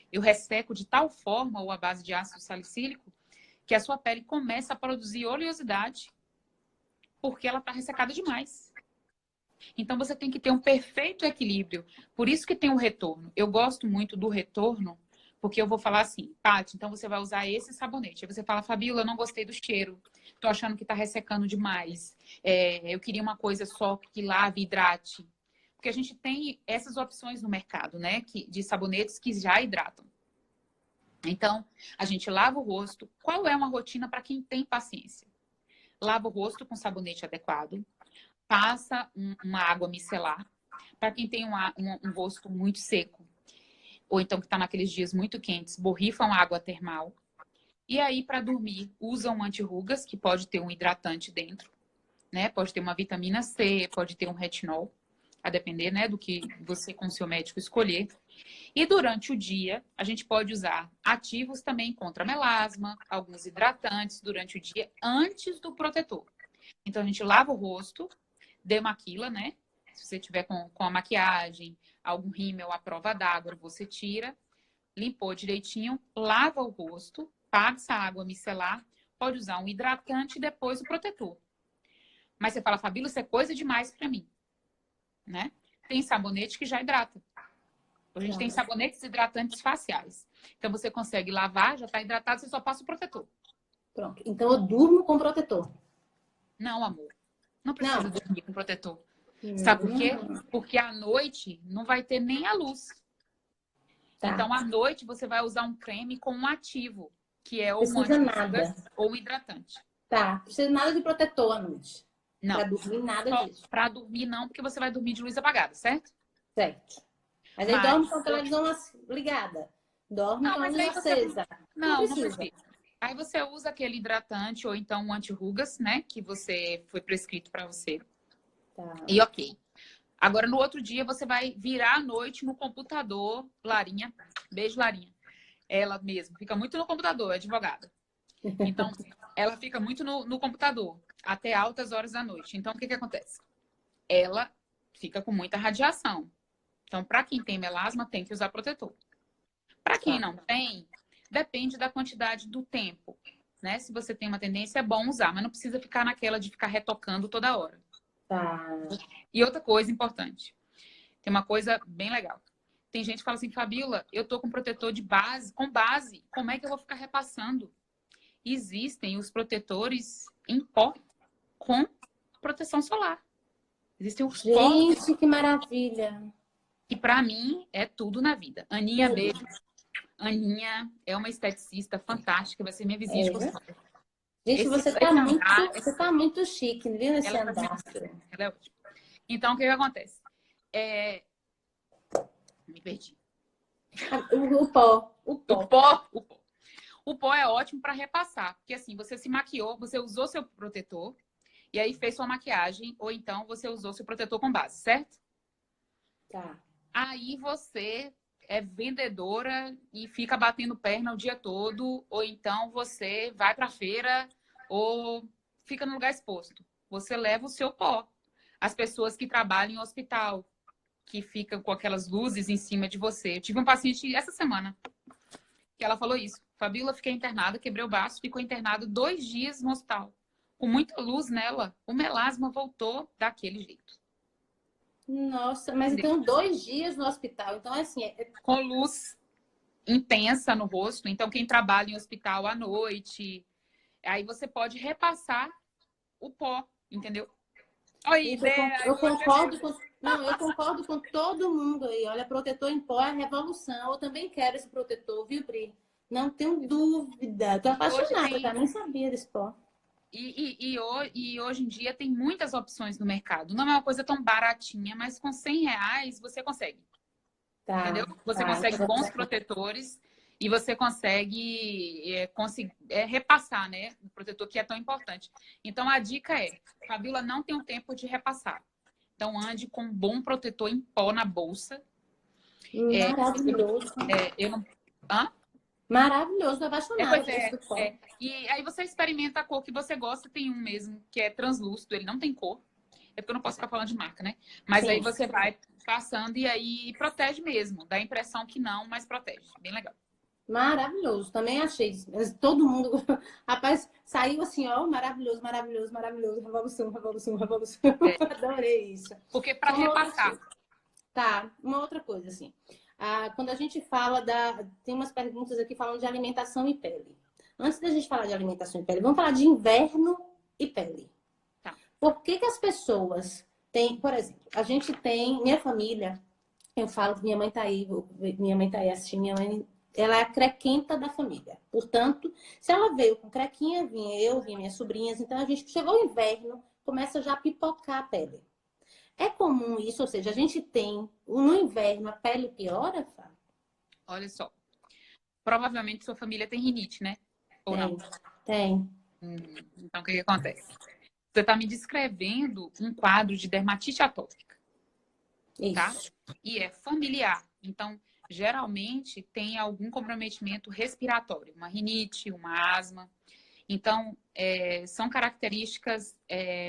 eu resseco de tal forma, ou à base de ácido salicílico, que a sua pele começa a produzir oleosidade, porque ela está ressecada demais. Então, você tem que ter um perfeito equilíbrio. Por isso que tem o retorno. Eu gosto muito do retorno, porque eu vou falar assim: Paty, então você vai usar esse sabonete. Aí você fala: Fabíola, eu não gostei do cheiro. Tô achando que tá ressecando demais. Eu queria uma coisa só que lave e hidrate. Porque a gente tem essas opções no mercado, né? De sabonetes que já hidratam. Então, a gente lava o rosto. Qual é uma rotina para quem tem paciência? Lava o rosto com sabonete adequado. Passa uma água micelar. Para quem tem um rosto muito seco, ou então que está naqueles dias muito quentes, borrifa uma água termal. E aí, para dormir, usa um anti-rugas, que pode ter um hidratante dentro, né? Pode ter uma vitamina C, pode ter um retinol, a depender, né, do que você com o seu médico escolher. E durante o dia, a gente pode usar ativos também contra melasma, alguns hidratantes durante o dia, antes do protetor. Então, a gente lava o rosto, demaquila, né? Se você tiver com a maquiagem, algum rímel à prova d'água, você tira, limpou direitinho, lava o rosto, passa a água micelar, pode usar um hidratante e depois o protetor. Mas você fala, Fabíola, isso é coisa demais para mim, né? Tem sabonete que já hidrata. A gente tem sabonetes hidratantes faciais. Então, você consegue lavar, já está hidratado, você só passa o protetor. Pronto. Então, eu durmo com protetor. Não, amor. Não Não. precisa dormir com protetor. Sabe por quê? Hum. Porque à noite não vai ter nem a luz. Tá. Então, à noite, você vai usar um creme com um ativo, que é ou um Precisa nada. anti-rugas ou um hidratante. Tá. Precisa nada de protetor à noite. Não. Pra dormir, nada disso. Para dormir, não, porque você vai dormir de luz apagada, certo? Certo. Mas aí dorme com a televisão ligada. Dorme com a luz acesa. Não precisa. Aí você usa aquele hidratante ou então um anti-rugas, né? Que você foi prescrito para você. Tá. E ok. Agora, no outro dia, você vai virar à noite no computador. Larinha, beijo, Larinha. Ela mesma fica muito no computador, é advogada. Então, ela fica muito no computador, até altas horas da noite. Então, o que acontece? Ela fica com muita radiação. Então, para quem tem melasma, tem que usar protetor. Para quem não tem, depende da quantidade do tempo, né? Se você tem uma tendência, é bom usar, mas não precisa ficar naquela de ficar retocando toda hora. Tá. E outra coisa importante, tem uma coisa bem legal. Tem gente que fala assim, Fabíola, eu tô com protetor de base, com base, como é que eu vou ficar repassando? Existem os protetores em pó com proteção solar. Existem os pó. Gente, que maravilha. E para mim é tudo na vida. Aninha, beijo. Aninha é uma esteticista fantástica, vai ser minha vizinha de consultório. Gente, você tá muito chique, viu, nesse andar. Ela é ótima. Então, o que acontece? Me perdi. O pó. O pó é ótimo para repassar, porque assim, você se maquiou, você usou seu protetor e aí fez sua maquiagem, ou então você usou seu protetor com base, certo? Tá. Aí você é vendedora e fica batendo perna o dia todo, ou então você vai para a feira ou fica no lugar exposto. Você leva o seu pó. As pessoas que trabalham em hospital, que ficam com aquelas luzes em cima de você. Eu tive um paciente essa semana que ela falou isso. Fabíola, fiquei internada, quebrei o braço, ficou internada 2 dias no hospital. Com muita luz nela, o melasma voltou daquele jeito. Nossa, mas então 2 dias no hospital. Então, assim... Com luz intensa no rosto. Então, quem trabalha em hospital à noite, aí você pode repassar o pó, entendeu? Oi, eu concordo com... Não, eu concordo com todo mundo aí. Olha, protetor em pó é revolução. Eu também quero esse protetor, viu, Pri? Não tenho dúvida. Tô apaixonada, tá? Nem sabia desse pó. E hoje em dia tem muitas opções no mercado. Não é uma coisa tão baratinha, mas com R$100 você consegue. Tá, entendeu? Você consegue bons protetores e você consegue repassar, né? O protetor que é tão importante. Então, a dica é, Fabíola, não tem o tempo de repassar. Então, ande com um bom protetor em pó na bolsa. Maravilhoso. Hã? Maravilhoso, apaixonada. E aí você experimenta a cor que você gosta. Tem um mesmo que é translúcido, ele não tem cor. É porque eu não posso ficar falando de marca, né? Mas sim, aí você vai passando e aí protege mesmo. Dá a impressão que não, mas protege. Bem legal. Maravilhoso, também achei. Todo mundo, rapaz, saiu assim, ó, maravilhoso, maravilhoso, maravilhoso, revolução, revolução, revolução. Adorei isso. Porque para repassar. Tá, uma outra coisa, assim. Quando a gente fala tem umas perguntas aqui falando de alimentação e pele. Antes da gente falar de alimentação e pele, vamos falar de inverno e pele. Tá. Por que as pessoas têm, por exemplo, a gente tem, minha família, eu falo que minha mãe tá aí assistindo, minha mãe, ela é a crequenta da família. Portanto, se ela veio com crequinha, vinha minhas sobrinhas, então a gente chegou o inverno, começa já a pipocar a pele. É comum isso, ou seja, a gente tem, no inverno, a pele piora, Fá? Olha só, provavelmente sua família tem rinite, né? Ou não? Tem. Então, o que acontece? Você está me descrevendo um quadro de dermatite atópica, tá? E é familiar. Então, geralmente, tem algum comprometimento respiratório, uma rinite, uma asma. Então, são características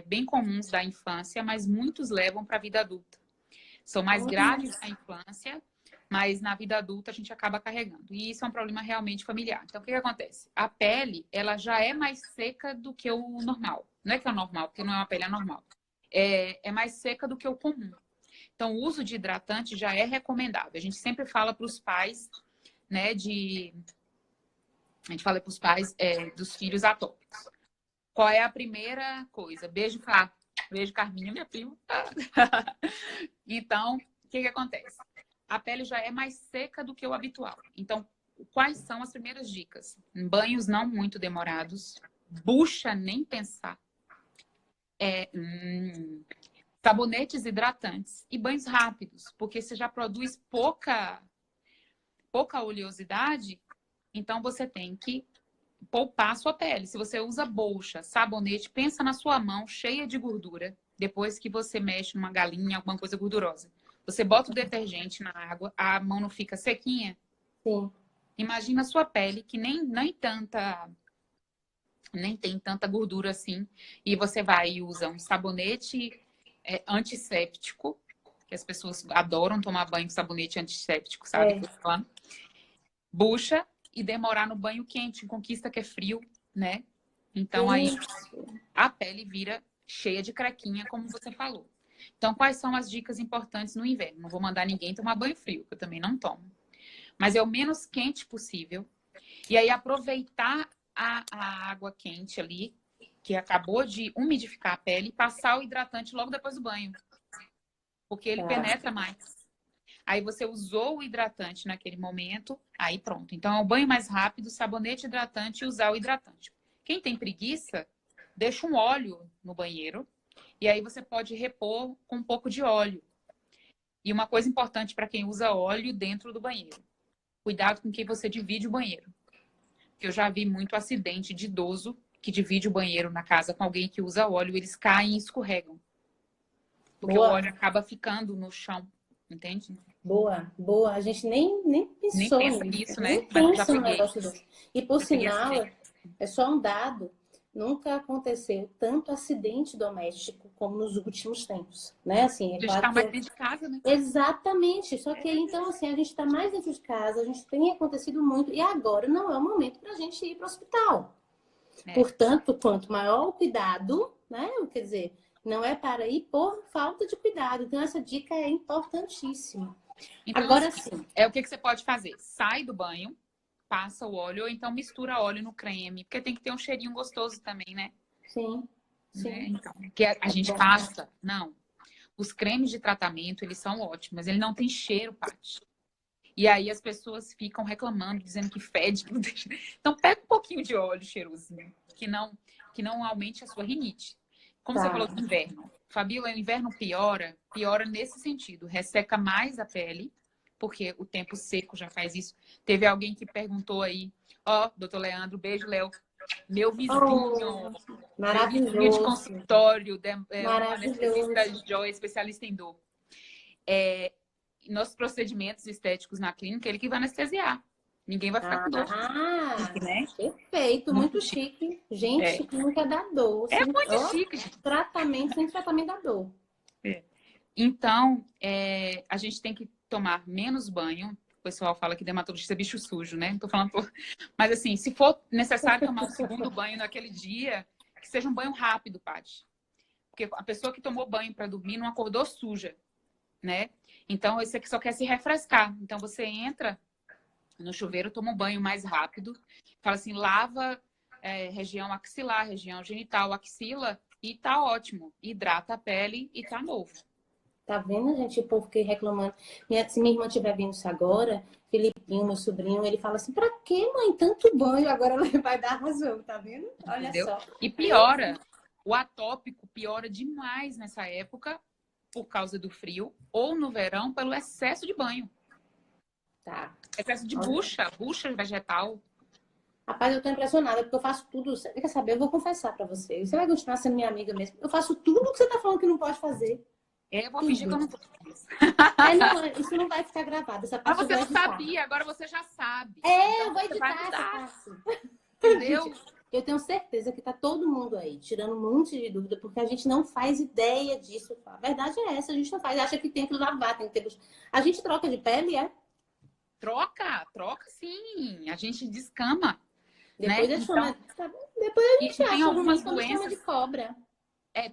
bem comuns da infância, mas muitos levam para a vida adulta. São mais graves na infância, mas na vida adulta a gente acaba carregando. E isso é um problema realmente familiar. Então, o que que acontece? A pele, ela já é mais seca do que o normal. Não é que é o normal, porque não é uma pele anormal. É mais seca do que o comum. Então, o uso de hidratante já é recomendável. A gente sempre fala para os pais, né, a gente fala para os pais dos filhos atópicos. Qual é a primeira coisa? Beijo, Fá. Beijo, Carminha, minha prima. Então, o que que acontece? A pele já é mais seca do que o habitual. Então, quais são as primeiras dicas? Banhos não muito demorados. Bucha, nem pensar. Sabonetes hidratantes e banhos rápidos, porque você já produz pouca oleosidade, então você tem que poupar a sua pele. Se você usa bolcha, sabonete, pensa na sua mão cheia de gordura, depois que você mexe numa galinha, alguma coisa gordurosa. Você bota o detergente na água, a mão não fica sequinha? Sim. Imagina a sua pele, que nem tem tanta gordura assim, e você vai e usa um sabonete antisséptico, que as pessoas adoram tomar banho com sabonete antisséptico, sabe? Bucha e demorar no banho quente, conquista que é frio, né? Então aí a pele vira cheia de crequinha, como você falou. Então, quais são as dicas importantes no inverno? Não vou mandar ninguém tomar banho frio, que eu também não tomo. Mas é o menos quente possível. E aí aproveitar a água quente ali, que acabou de umidificar a pele, e passar o hidratante logo depois do banho. Porque ele penetra mais. Aí você usou o hidratante naquele momento, aí pronto. Então é o banho mais rápido, sabonete hidratante e usar o hidratante. Quem tem preguiça, deixa um óleo no banheiro e aí você pode repor com um pouco de óleo. E uma coisa importante para quem usa óleo dentro do banheiro. Cuidado com quem você divide o banheiro. Porque eu já vi muito acidente de idoso que divide o banheiro na casa com alguém que usa óleo, eles caem e escorregam. Porque o óleo acaba ficando no chão, entende? Boa, boa. A gente nem pensou Nem pensa nisso. nisso, Nem né? Mas eu já pensa no peguei. negócio desse. E por Já peguei sinal, acidente. é só um dado, nunca aconteceu tanto acidente doméstico como nos últimos tempos, né? Assim, A é gente claro tá mais que dentro de casa, né? exatamente. Só que aí, então, assim, a gente está mais dentro de casa, a gente tem acontecido muito, e agora não é o momento para a gente ir para o hospital. Portanto, quanto maior o cuidado, né? Quer dizer, não é para ir por falta de cuidado. Então, essa dica é importantíssima. Então, Agora assim, sim. o que você pode fazer? Sai do banho, passa o óleo, ou então mistura óleo no creme, porque tem que ter um cheirinho gostoso também, né? Sim, sim. Né? Então, que a gente passa. Não. Os cremes de tratamento, eles são ótimos, mas ele não tem cheiro, Paty. E aí as pessoas ficam reclamando, dizendo que fede. Que não tem... Então, pega um pouquinho de óleo cheirosinho, que não aumente a sua rinite. Como você falou do inverno. Fabíola, o inverno piora nesse sentido. Resseca mais a pele, porque o tempo seco já faz isso. Teve alguém que perguntou aí, doutor Leandro, beijo, Léo. Meu vizinho, maravilhoso. Meu vizinho de consultório, um Maravilhoso. anestesista Joy, especialista em dor. Nossos procedimentos estéticos na clínica, ele que vai anestesiar. Ninguém vai ficar com dor. Né? Perfeito, muito chique. Gente, clínica da dor. É muito chique, gente. Tratamento sem tratamento da dor. Então, a gente tem que tomar menos banho. O pessoal fala que dermatologista é bicho sujo, né? Não tô falando Mas assim, se for necessário tomar um segundo banho naquele dia, que seja um banho rápido, Paty. Porque a pessoa que tomou banho para dormir não acordou suja, né? Então, esse aqui só quer se refrescar. Então, você entra no chuveiro, toma um banho mais rápido. Fala assim, lava região axilar, região genital, axila e tá ótimo. Hidrata a pele e tá novo. Tá vendo, gente? O povo que reclamando. Se minha irmã estiver vendo isso agora, Filipinho, meu sobrinho, ele fala assim, pra que, mãe, tanto banho? Agora ela vai dar razão, tá vendo? Olha Entendeu? só. E piora. O atópico piora demais nessa época por causa do frio ou no verão pelo excesso de banho. Tá. Excesso de bucha vegetal. Rapaz, eu tô impressionada porque eu faço tudo. Você quer saber? Eu vou confessar pra você. Você vai continuar sendo minha amiga mesmo. Eu faço tudo que você tá falando que não pode fazer. Eu vou fingir que eu não tô. Não, isso não vai ficar gravado. Essa parte Mas você não editar. Sabia, agora você já sabe. Então eu vou editar essa parte. Entendeu? Eu tenho certeza que tá todo mundo aí tirando um monte de dúvida, porque a gente não faz ideia disso. A verdade é essa, a gente não faz. Acha que tem que lavar, tem que ter... A gente troca de pele, Troca sim. A gente descama, Depois né? eu chamo, depois a gente E tem acha algumas ruim quando chama de doenças. cobra.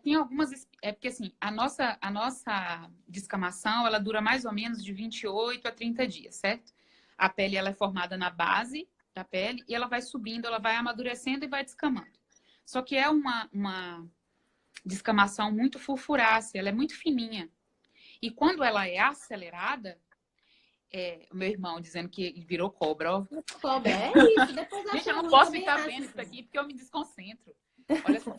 Tem algumas. É porque assim, a nossa descamação, ela dura mais ou menos de 28 a 30 dias, certo? A pele ela é formada na base da pele e ela vai subindo, ela vai amadurecendo e vai descamando. Só que é uma descamação muito fulfurácea, ela é muito fininha. E quando ela é acelerada, o meu irmão dizendo que ele virou cobra, ó. Cobra, é isso. Depois Gente, eu acha não ruim, posso também ficar acho. vendo isso aqui porque eu me desconcentro. Olha só.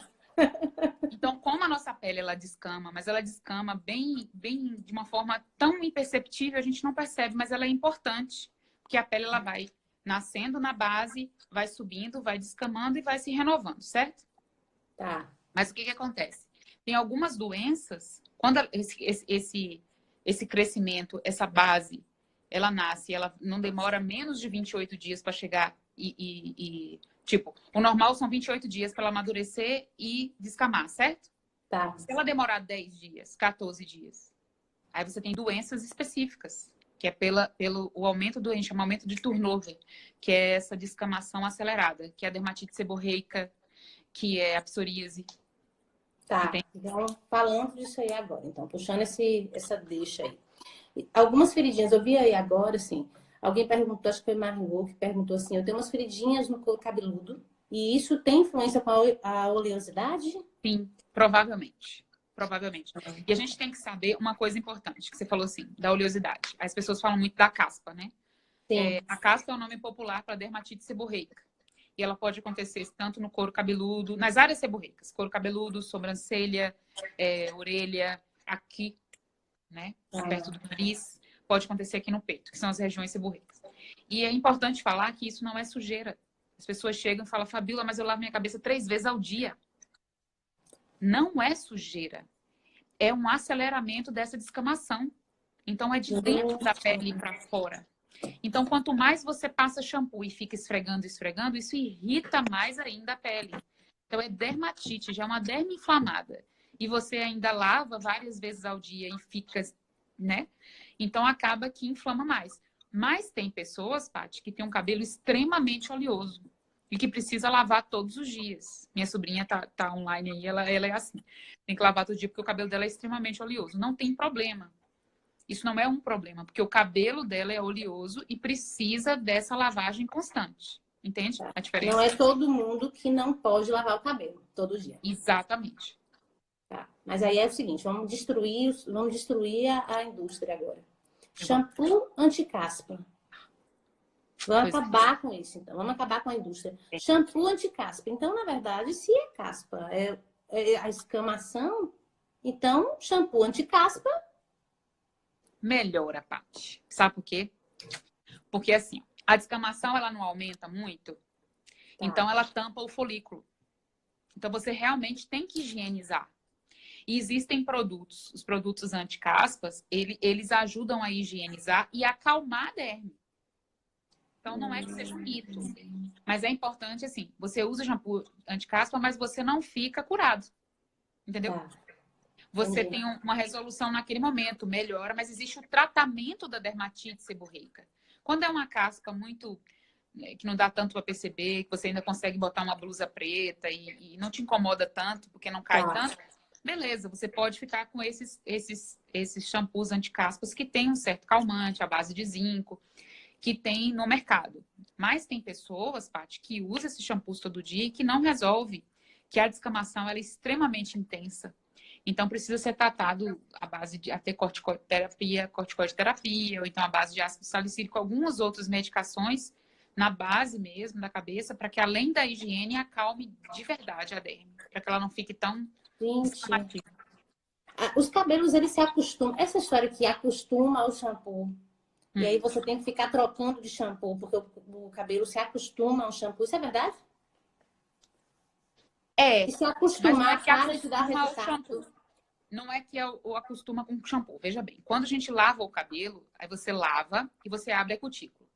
Então, como a nossa pele ela descama, mas ela descama bem, bem de uma forma tão imperceptível, a gente não percebe, mas ela é importante, porque a pele ela vai nascendo na base, vai subindo, vai descamando e vai se renovando, certo? Tá. Mas o que acontece? Tem algumas doenças, quando esse crescimento, essa base, ela nasce, ela não demora menos de 28 dias para chegar tipo, o normal são 28 dias para ela amadurecer e descamar, certo? Tá. Se ela demorar 10 dias, 14 dias, aí você tem doenças específicas, que é pelo o aumento do aumento de turnover, que é essa descamação acelerada, que é a dermatite seborreica, que é a psoríase. Tá. Entende? Então, falando disso aí agora. Então, puxando essa deixa aí. Algumas feridinhas, eu vi aí agora, assim, alguém perguntou, acho que foi Margot, que perguntou assim, eu tenho umas feridinhas no couro cabeludo, e isso tem influência com a oleosidade? Sim, provavelmente. Provavelmente. E a gente tem que saber uma coisa importante, que você falou assim, da oleosidade. As pessoas falam muito da caspa, né? Sim. A caspa é o nome popular para dermatite seborreica. E ela pode acontecer tanto no couro cabeludo, nas áreas seborreicas, couro cabeludo, sobrancelha, orelha, aqui, né? Perto do nariz. Pode acontecer aqui no peito, que são as regiões seborreicas. E é importante falar que isso não é sujeira. As pessoas chegam e falam, Fabíola, mas eu lavo minha cabeça 3 vezes ao dia. Não é sujeira. É um aceleramento dessa descamação. Então, é de dentro da pele para fora. Então, quanto mais você passa shampoo e fica esfregando, esfregando, isso irrita mais ainda a pele. Então, é dermatite, já é uma derma inflamada. E você ainda lava várias vezes ao dia e fica, né? Então, acaba que inflama mais. Mas tem pessoas, Paty, que tem um cabelo extremamente oleoso e que precisa lavar todos os dias. Minha sobrinha tá online aí, ela é assim. Tem que lavar todo dia porque o cabelo dela é extremamente oleoso. Não tem problema. Isso não é um problema, porque o cabelo dela é oleoso e precisa dessa lavagem constante. Entende a diferença? Não é todo mundo que não pode lavar o cabelo todo dia. Exatamente. Tá. Mas aí é o seguinte, vamos destruir a indústria agora. Shampoo anti-caspa. Vamos acabar com isso, então. Vamos acabar com a indústria. Shampoo anti-caspa. Então, na verdade, se é caspa, é a escamação, então, shampoo anti-caspa. Melhora, Paty. Sabe por quê? Porque, assim, a descamação, ela não aumenta muito, então ela tampa o folículo. Então, você realmente tem que higienizar. E existem produtos, os produtos anti-caspas, eles ajudam a higienizar e acalmar a derme. Então, não é que seja um mito. Mas é importante, assim, você usa shampoo anti-caspa, mas você não fica curado. Entendeu? Você tem uma resolução naquele momento, melhora, mas existe o tratamento da dermatite seborreica. Quando é uma caspa muito, que não dá tanto para perceber, que você ainda consegue botar uma blusa preta e não te incomoda tanto, porque não cai tanto, beleza, você pode ficar com esses shampoos anti-caspas que tem um certo calmante, à base de zinco, que tem no mercado. Mas tem pessoas, Paty, que usam esses shampoos todo dia e que não resolve, que a descamação ela é extremamente intensa. Então, precisa ser tratado à base de até corticoterapia, ou então à base de ácido salicílico, algumas outras medicações na base mesmo da cabeça, para que além da higiene, acalme de verdade a derme, para que ela não fique tão descamativa. Os cabelos, eles se acostumam. Essa história que acostuma ao shampoo, e aí você tem que ficar trocando de shampoo, porque o cabelo se acostuma ao shampoo, isso é verdade? E se acostumar, para de dar resultado. Não é que o acostuma com o shampoo. Veja bem, quando a gente lava o cabelo, aí você lava e você abre a cutícula.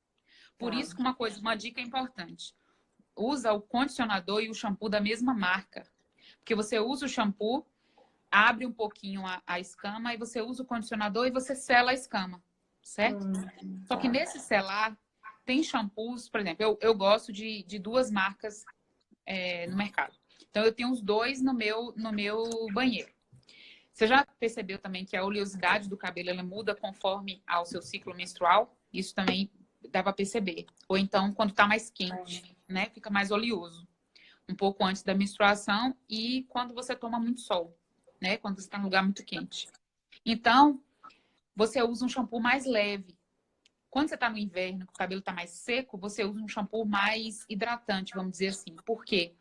Por isso que uma dica importante. Usa o condicionador e o shampoo da mesma marca. Porque você usa o shampoo, abre um pouquinho a escama, e você usa o condicionador e você sela a escama. certo? Só que Tá. nesse selar, tem shampoos, por exemplo, eu gosto de duas marcas no mercado. Então, eu tenho os dois no meu banheiro. Você já percebeu também que a oleosidade do cabelo ela muda conforme ao seu ciclo menstrual? Isso também dá para perceber. Ou então, quando está mais quente, né? Fica mais oleoso. Um pouco antes da menstruação e quando você toma muito sol, né? Quando você está num lugar muito quente. Então, você usa um shampoo mais leve. Quando você está no inverno, que o cabelo está mais seco, você usa um shampoo mais hidratante, vamos dizer assim. Por quê?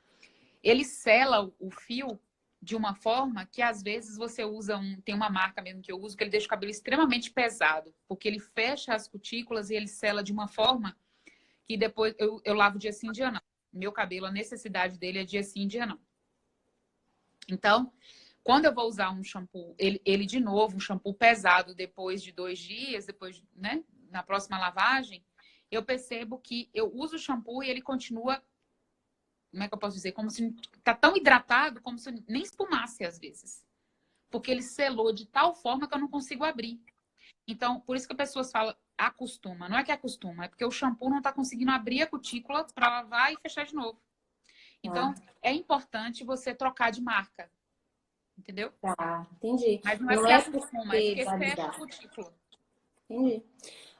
Ele sela o fio de uma forma que às vezes você usa tem uma marca mesmo que eu uso que ele deixa o cabelo extremamente pesado, porque ele fecha as cutículas e ele sela de uma forma que depois eu lavo dia sim, dia não. Meu cabelo, a necessidade dele é dia sim, dia não. Então, quando eu vou usar um shampoo, ele de novo, um shampoo pesado depois de 2 dias, depois, né, na próxima lavagem, eu percebo que eu uso o shampoo e ele continua, como é que eu posso dizer? Como se tá tão hidratado, como se nem espumasse às vezes. Porque ele selou de tal forma que eu não consigo abrir. Então, por isso que as pessoas falam acostuma. Não é que acostuma, é porque o shampoo não está conseguindo abrir a cutícula para lavar e fechar de novo. Então, é importante você trocar de marca. Entendeu? Tá, entendi. Mas não é Não porque é acostuma, é porque porque vai fecha a dar. cutícula. Entendi.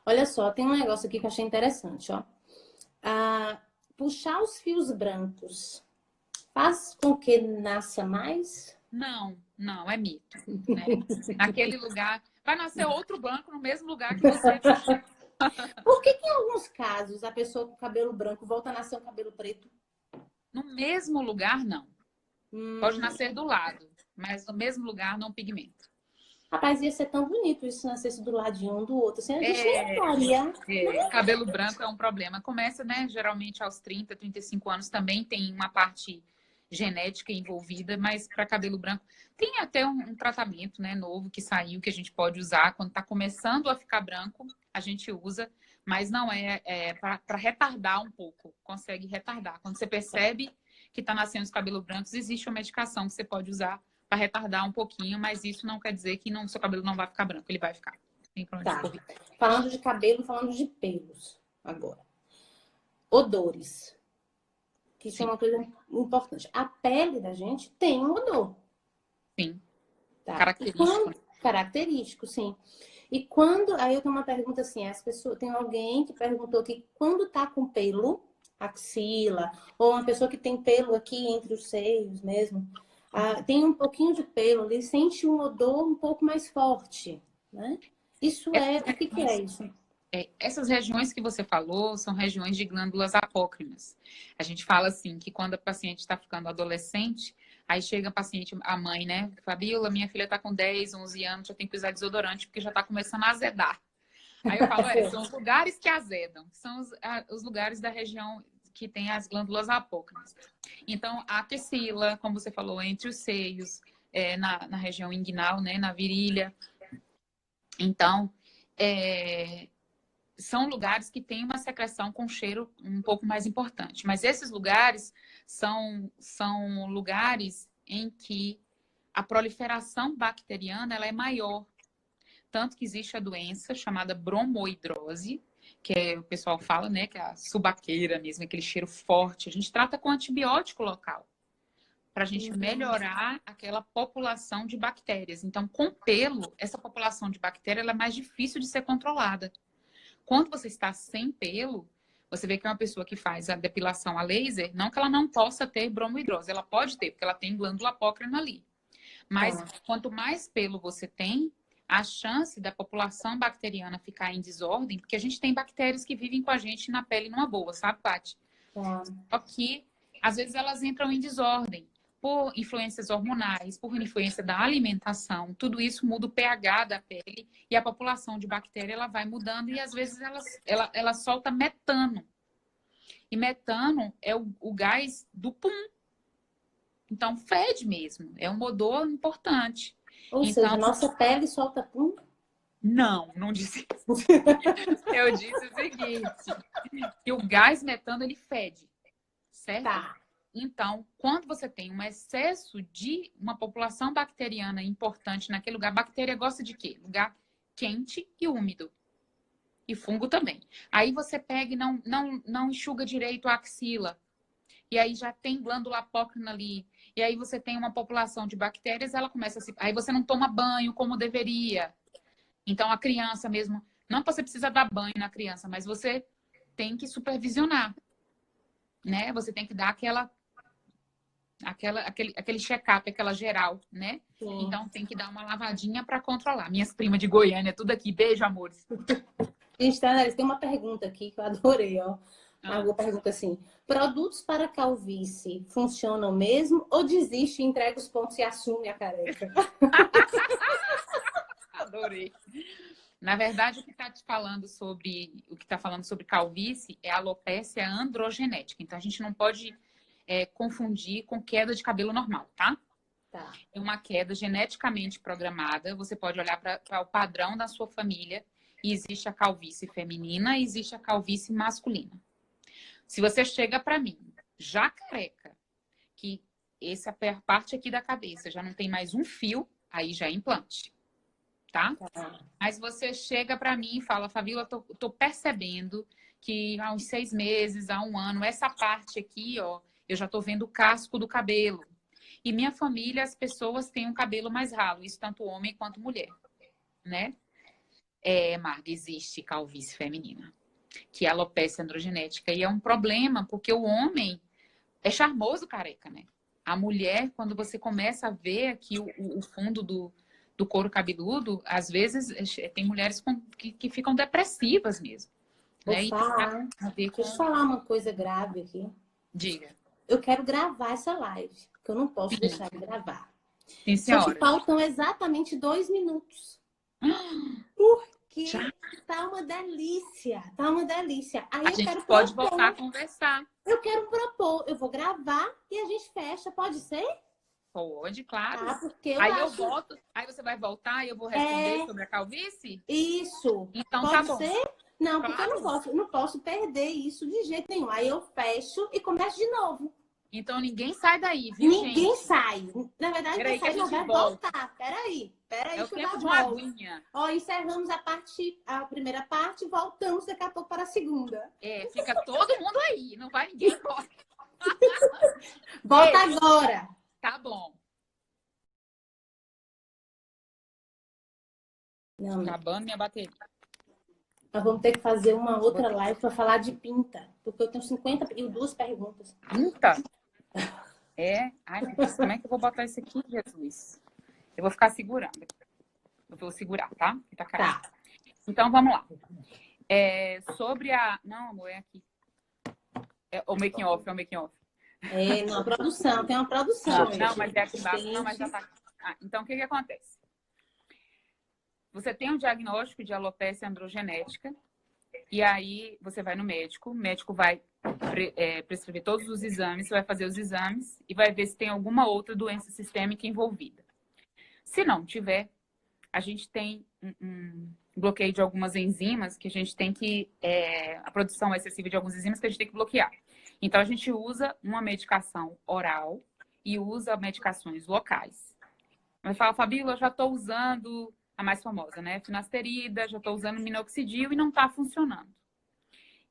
Olha só, tem um negócio aqui que eu achei interessante, ó. Puxar os fios brancos faz com que nasça mais? Não, não, é mito. Né? Naquele lugar, vai nascer outro branco no mesmo lugar que você puxou. Por que que em alguns casos a pessoa com cabelo branco volta a nascer um cabelo preto? No mesmo lugar, não. Pode Hum, nascer do lado, mas no mesmo lugar não pigmenta. Rapaz, ia ser tão bonito isso nascesse do ladinho um do outro. Assim, a gente nem É, faria. cabelo branco é um problema. Começa, né, geralmente aos 30, 35 anos também tem uma parte genética envolvida, mas para cabelo branco tem até um tratamento, né, novo que saiu que a gente pode usar quando está começando a ficar branco, a gente usa, mas não é para retardar um pouco, consegue retardar. Quando você percebe que está nascendo os cabelos brancos, existe uma medicação que você pode usar para retardar um pouquinho, mas isso não quer dizer que seu cabelo não vai ficar branco, ele vai ficar. Tem pra onde Tá. correr. Falando de cabelo, falando de pelos agora. Odores, que isso é Sim, uma coisa importante. A pele da gente tem um odor, sim. tá? E Característico, né? quando característico, sim. E quando, aí eu tenho uma pergunta assim, as pessoas, tem alguém que perguntou que quando tá com pelo, axila, ou uma pessoa que tem pelo aqui entre os seios mesmo, tem um pouquinho de pelo, ele sente um odor um pouco mais forte, né? Isso Essas o que que é regiões, isso? essas regiões que você falou são regiões de glândulas apócrinas. A gente fala assim que quando a paciente está ficando adolescente, aí chega a paciente, a mãe, né? Fabiola, minha filha está com 10, 11 anos, já tem que usar desodorante porque já está começando a azedar. Aí eu falo, são os lugares que azedam, são os lugares da região que tem as glândulas apócrinas. Então, a axila, como você falou, entre os seios, na região inguinal, né, na virilha. Então, são lugares que têm uma secreção com cheiro um pouco mais importante. Mas esses lugares são lugares em que a proliferação bacteriana ela é maior. Tanto que existe a doença chamada bromoidrose, que o pessoal fala, né, que é a subaqueira mesmo, aquele cheiro forte. A gente trata com antibiótico local para a gente melhorar aquela população de bactérias. Então, com pelo, essa população de bactérias ela é mais difícil de ser controlada. Quando você está sem pelo, você vê que é uma pessoa que faz a depilação a laser, não que ela não possa ter bromoidrose, ela pode ter, porque ela tem glândula apócrina ali. Mas quanto mais pelo você tem, a chance da população bacteriana ficar em desordem, porque a gente tem bactérias que vivem com a gente na pele numa boa, sabe, Paty? Só que, às vezes, elas entram em desordem por influências hormonais, por influência da alimentação. Tudo isso muda o pH da pele e a população de bactéria ela vai mudando e, às vezes, ela solta metano. E metano é o gás do pum. Então, fede mesmo. É um odor importante. Ou seja, Então, nossa pele solta pum. não disse isso. Eu disse o seguinte, que o gás metano, ele fede, certo? Tá. Então, quando você tem um excesso de uma população bacteriana importante naquele lugar, a bactéria gosta de quê? Lugar quente e úmido. E fungo também. Aí você pega e não enxuga direito a axila. E aí já tem glândula apócrina ali. E aí você tem uma população de bactérias, ela começa a se... Aí você não toma banho como deveria. Então a criança mesmo... Não que você precisa dar banho na criança, mas você tem que supervisionar, né? Você tem que dar aquele check-up, aquela geral, né? Sim. Então tem que dar uma lavadinha para controlar. Minhas primas de Goiânia, tudo aqui. Beijo, amores. Gente, tem uma pergunta aqui que eu adorei, ó. Margot pergunta assim: produtos para calvície funcionam mesmo ou desiste, entrega os pontos e assume a careca? Adorei. Na verdade, o que está falando sobre calvície é alopecia androgenética. Então a gente não pode confundir com queda de cabelo normal, tá? Tá. É uma queda geneticamente programada. Você pode olhar para o padrão da sua família e existe a calvície feminina e existe a calvície masculina. Se você chega para mim, já careca, que essa parte aqui da cabeça já não tem mais um fio, aí já é implante, tá? Mas você chega para mim e fala, Fabíola, tô percebendo que há uns 6 meses, há 1 ano, essa parte aqui, ó, eu já tô vendo o casco do cabelo. E minha família, as pessoas têm um cabelo mais ralo, isso tanto homem quanto mulher, né? Marga, existe calvície feminina, que é alopecia androgenética. E é um problema, porque o homem é charmoso careca, né? A mulher, quando você começa a ver aqui o fundo do couro cabeludo, às vezes tem mulheres que ficam depressivas mesmo. Né? Deixa eu falar uma coisa grave aqui. Diga. Eu quero gravar essa live, porque eu não posso deixar de gravar. Sim, Só senhora. que faltam exatamente 2 minutos. Porque tá uma delícia, tá uma delícia. Aí a gente pode voltar a conversar. Eu quero propor, eu vou gravar e a gente fecha, pode ser? Pode, claro. Porque aí eu volto, aí você vai voltar e eu vou responder sobre a calvície? Isso. Então pode tá bom. ser? Não, claro. porque eu não posso perder isso de jeito nenhum. Aí eu fecho e começo de novo. Então ninguém sai daí, viu, gente? Ninguém sai. Na verdade, Peraí, vai voltar. Peraí é o que tempo eu de uma aguinha. Ó, encerramos a primeira parte, voltamos daqui a pouco para a segunda. Fica todo mundo aí, não vai ninguém embora. Volta agora. Tá bom. Não, acabando minha bateria. Nós vamos ter que fazer uma outra live para falar de pinta, porque eu tenho 52 perguntas. Pinta? Ai, meu Deus, como é que eu vou botar isso aqui, Jesus? Eu vou ficar segurando. Eu vou segurar, tá? Tá. Então, vamos lá. Sobre a... Não, amor, é aqui. O making off, é o making off. Não, a produção, tem uma produção. Não, mas é aqui embaixo. Não, mas já tá. Então, o que acontece? Você tem um diagnóstico de alopecia androgenética e aí você vai no médico, o médico vai prescrever todos os exames, você vai fazer os exames e vai ver se tem alguma outra doença sistêmica envolvida. Se não tiver, a gente tem um bloqueio de algumas enzimas que a gente tem que... a produção excessiva de algumas enzimas que a gente tem que bloquear. Então, a gente usa uma medicação oral e usa medicações locais. Vai falar, Fabíola, eu já estou usando... a mais famosa, né? Finasterida, já estou usando minoxidil e não está funcionando.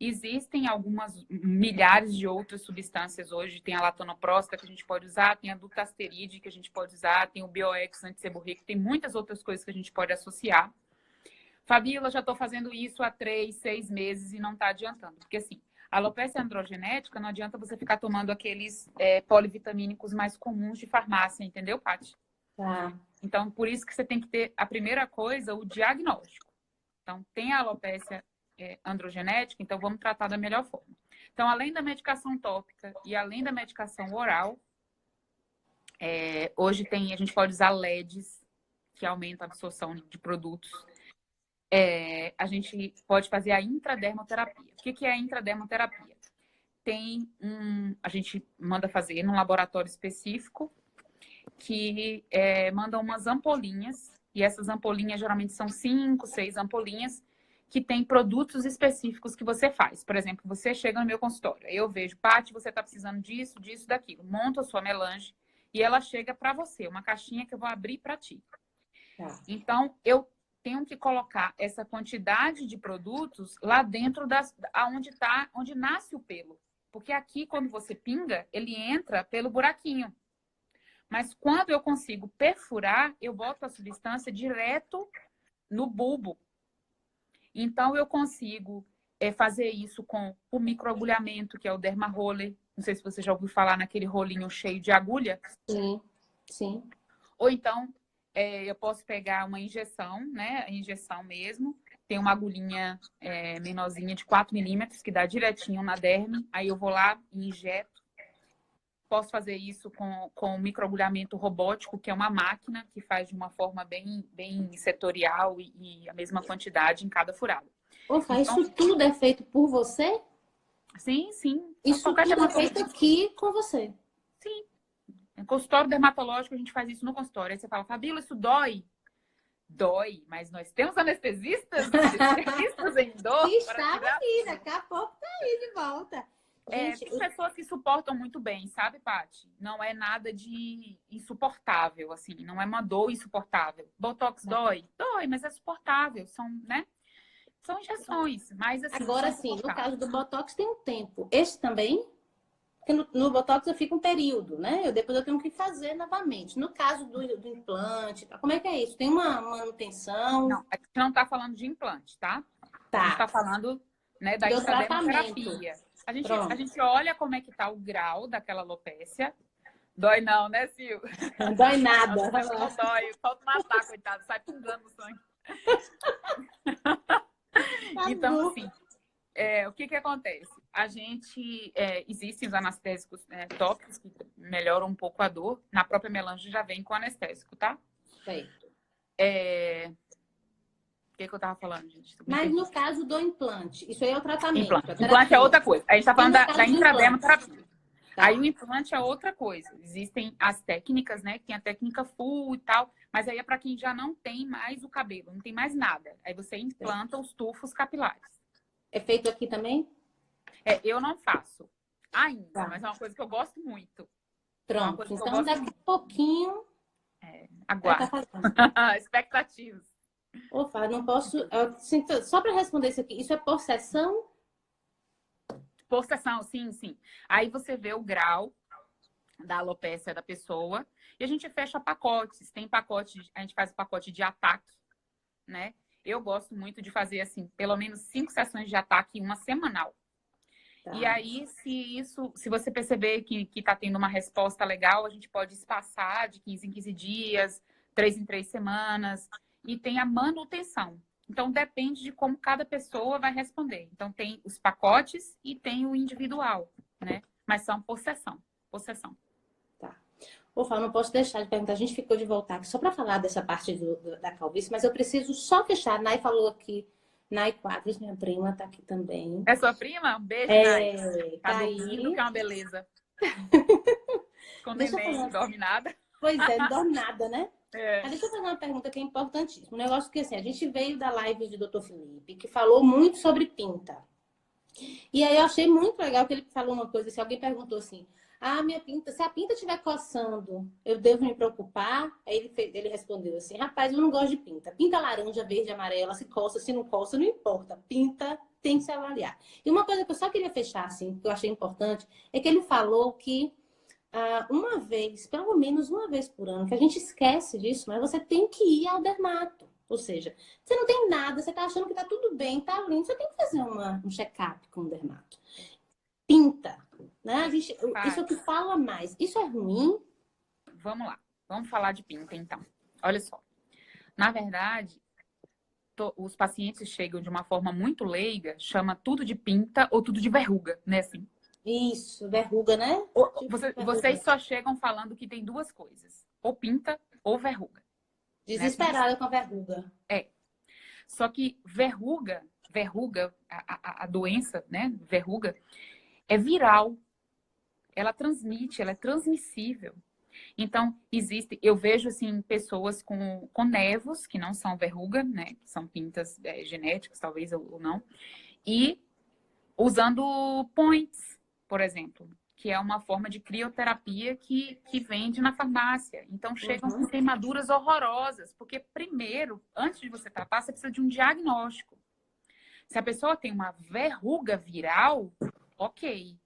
Existem algumas milhares de outras substâncias hoje. Tem a latanoprosta que a gente pode usar, tem a dutasteride que a gente pode usar, tem o bioex antisseborreico, tem muitas outras coisas que a gente pode associar. Fabíola, já estou fazendo isso há 3, 6 meses e não está adiantando. Porque assim, a alopecia androgenética não adianta você ficar tomando aqueles polivitamínicos mais comuns de farmácia, entendeu, Paty? Tá. Então, por isso que você tem que ter, a primeira coisa, o diagnóstico. Então, tem a alopecia androgenética, então vamos tratar da melhor forma. Então, além da medicação tópica e além da medicação oral, hoje a gente pode usar LEDs, que aumenta a absorção de produtos. A gente pode fazer a intradermoterapia. O que é a intradermoterapia? A gente manda fazer num laboratório específico, que mandam umas ampolinhas, e essas ampolinhas geralmente são 5, 6 ampolinhas, que tem produtos específicos que você faz. Por exemplo, você chega no meu consultório, eu vejo, Paty, você está precisando disso, disso, daquilo. Monto a sua melange e ela chega para você, uma caixinha que eu vou abrir para ti. Tá. Então, eu tenho que colocar essa quantidade de produtos lá dentro onde nasce o pelo. Porque aqui, quando você pinga, ele entra pelo buraquinho. Mas quando eu consigo perfurar, eu boto a substância direto no bulbo. Então, eu consigo fazer isso com o microagulhamento, que é o dermaroller. Não sei se você já ouviu falar naquele rolinho cheio de agulha. Sim, sim. Ou então, eu posso pegar uma injeção, né? A injeção mesmo. Tem uma agulhinha menorzinha de 4 milímetros que dá direitinho na derme. Aí eu vou lá e injeto. Posso fazer isso com microagulhamento robótico, que é uma máquina que faz de uma forma bem setorial e a mesma quantidade em cada furada. Então, isso tudo é feito por você? Sim, sim. Isso tudo é feito aqui com você? Sim. Em consultório dermatológico, a gente faz isso no consultório. Aí você fala, Fabíola, isso dói? Dói, mas nós temos anestesistas especialistas em dor. Estava aqui, daqui a pouco tá aí de volta. Gente, tem pessoas que suportam muito bem, sabe, Paty? Não é nada de insuportável, assim. Não é uma dor insuportável. Botox dói? Dói, mas é suportável. São, né? São injeções, mas assim... Agora sim, no caso do Botox tem um tempo. Esse também? Porque no Botox eu fico um período, né? Depois eu tenho que fazer novamente. No caso do implante, como é que é isso? Tem uma manutenção? Não, a gente não está falando de implante, tá? Tá. A gente está falando, né, da intradermoterapia. A gente olha como é que tá o grau daquela alopécia. Dói não, né, Sil? Não dói nada. Não dói, falta matar, coitado. Sai pingando o sangue. Então, assim, o que acontece? A gente, existem os anestésicos tópicos que melhoram um pouco a dor. Na própria melange já vem com anestésico, tá? Feito. O que eu tava falando, gente? Mas no caso do implante, isso aí é o tratamento. Implante é outra coisa. A gente tá falando da intradermoterapia. Tá. Aí o implante é outra coisa. Existem as técnicas, né? Tem a técnica full e tal, mas aí é para quem já não tem mais o cabelo, não tem mais nada. Aí você implanta os tufos capilares. É feito aqui também? Eu não faço ainda, mas é uma coisa que eu gosto muito. Pronto, então daqui a pouquinho... Aguarde. Expectativas. Opa, não posso... Só para responder isso aqui, isso é por sessão? Por sessão, sim, sim. Aí você vê o grau da alopécia da pessoa e a gente fecha pacotes. Tem pacote, a gente faz o pacote de ataque, né? Eu gosto muito de fazer, assim, pelo menos 5 sessões de ataque, uma semanal. Tá. E aí, se você perceber que tá tendo uma resposta legal, a gente pode espaçar de 15 em 15 dias, 3 em 3 semanas. E tem a manutenção. Então, depende de como cada pessoa vai responder. Então, tem os pacotes e tem o individual, né? Mas são por sessão. Tá. Ufa, não posso deixar de perguntar. A gente ficou de voltar aqui só para falar dessa parte da calvície, mas eu preciso só fechar. A Nay falou aqui. Nay Quadros, minha prima, tá aqui também. É sua prima? Um beijo, Nay. Tá aí. dormindo, que é uma beleza. Com neném, não dorme nada. Pois é, não dorme nada, né? Mas deixa eu fazer uma pergunta que é importantíssima. Um negócio que, assim, a gente veio da live de Dr. Felipe, que falou muito sobre pinta. E aí eu achei muito legal que ele falou uma coisa, se alguém perguntou assim, minha pinta, se a pinta estiver coçando, eu devo me preocupar? Aí ele respondeu assim, rapaz, eu não gosto de pinta. Pinta laranja, verde, amarela, se coça, se não coça, não importa. Pinta tem que se avaliar. E uma coisa que eu só queria fechar, assim, que eu achei importante, é que ele falou que uma vez, pelo menos uma vez por ano, que a gente esquece disso, mas você tem que ir ao dermato. Ou seja, você não tem nada, você tá achando que tá tudo bem, tá lindo, você tem que fazer um check-up com o dermato. Pinta, né? Isso é o que fala mais. Isso é ruim? Vamos lá, vamos falar de pinta, então. Olha só, na verdade, os pacientes chegam de uma forma muito leiga, chama tudo de pinta ou tudo de verruga, né, assim? Isso, verruga, né? Vocês só chegam falando que tem duas coisas. Ou pinta ou verruga. Desesperada com a verruga. Só que verruga, a doença, né? Verruga, é viral. Ela transmite, ela é transmissível. Então, eu vejo, assim, pessoas com nevos, que não são verruga, né? Que são pintas genéticas, talvez, ou não. E usando points, por exemplo, que é uma forma de crioterapia que vende na farmácia. Então, chegam com Uhum. queimaduras horrorosas, porque primeiro, antes de você tratar, você precisa de um diagnóstico. Se a pessoa tem uma verruga viral, ok,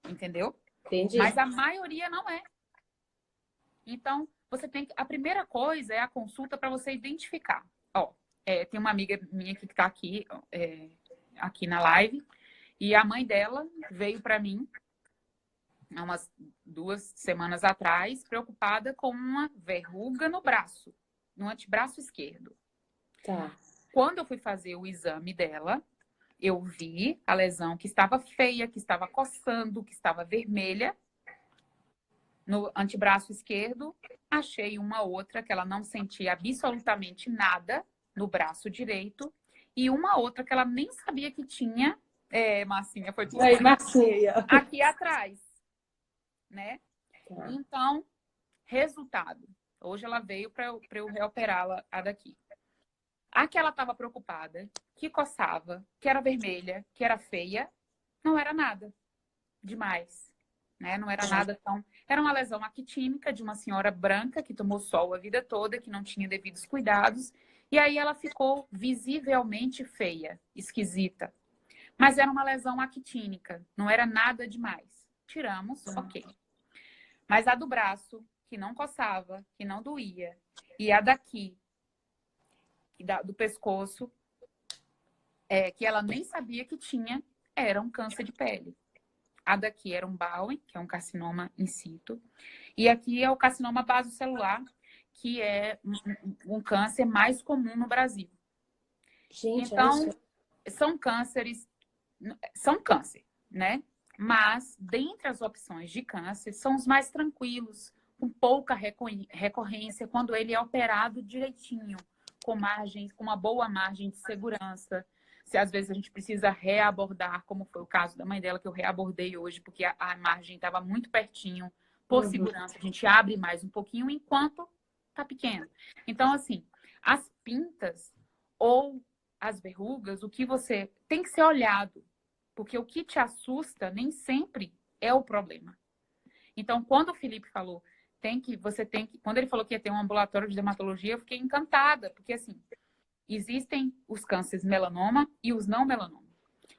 entendeu? Entendi. Mas a maioria não é. Então, você tem que... A primeira coisa é a consulta para você identificar. Ó, tem uma amiga minha que está aqui, aqui na live, e a mãe dela veio para mim há umas 2 semanas atrás, preocupada com uma verruga no braço, no antebraço esquerdo. Tá. Quando eu fui fazer o exame dela, eu vi a lesão que estava feia, que estava coçando, que estava vermelha no antebraço esquerdo. Achei uma outra que ela não sentia absolutamente nada no braço direito e uma outra que ela nem sabia que tinha, Marcinha, foi por Aí, Marcinha. aqui atrás, né? Tá. Então, resultado. Hoje ela veio para eu reoperá-la a daqui. A que ela estava preocupada, que coçava, que era vermelha, que era feia, não era nada demais, né? Não era nada tão... Era uma lesão actímica de uma senhora branca que tomou sol a vida toda, que não tinha devidos cuidados, e aí ela ficou visivelmente feia, esquisita. Mas era uma lesão actínica, não era nada demais. Tiramos, ok. Mas a do braço, que não coçava, que não doía, e a daqui, do pescoço, que ela nem sabia que tinha, era um câncer de pele. A daqui era um Bowen, que é um carcinoma in situ, e aqui é o carcinoma basocelular, que é um câncer mais comum no Brasil. Gente, olha só. Então, são câncer, né? Mas, dentre as opções de câncer, são os mais tranquilos, com pouca recorrência, quando ele é operado direitinho, com uma boa margem de segurança. Se às vezes a gente precisa reabordar, como foi o caso da mãe dela, que eu reabordei hoje, porque a margem estava muito pertinho, por segurança, a gente abre mais um pouquinho enquanto tá pequeno. Então, assim, as pintas ou as verrugas, o que você tem que ser olhado, porque o que te assusta nem sempre é o problema. Então, quando o Felipe falou, quando ele falou que ia ter um ambulatório de dermatologia, eu fiquei encantada, porque assim, existem os cânceres melanoma e os não melanoma.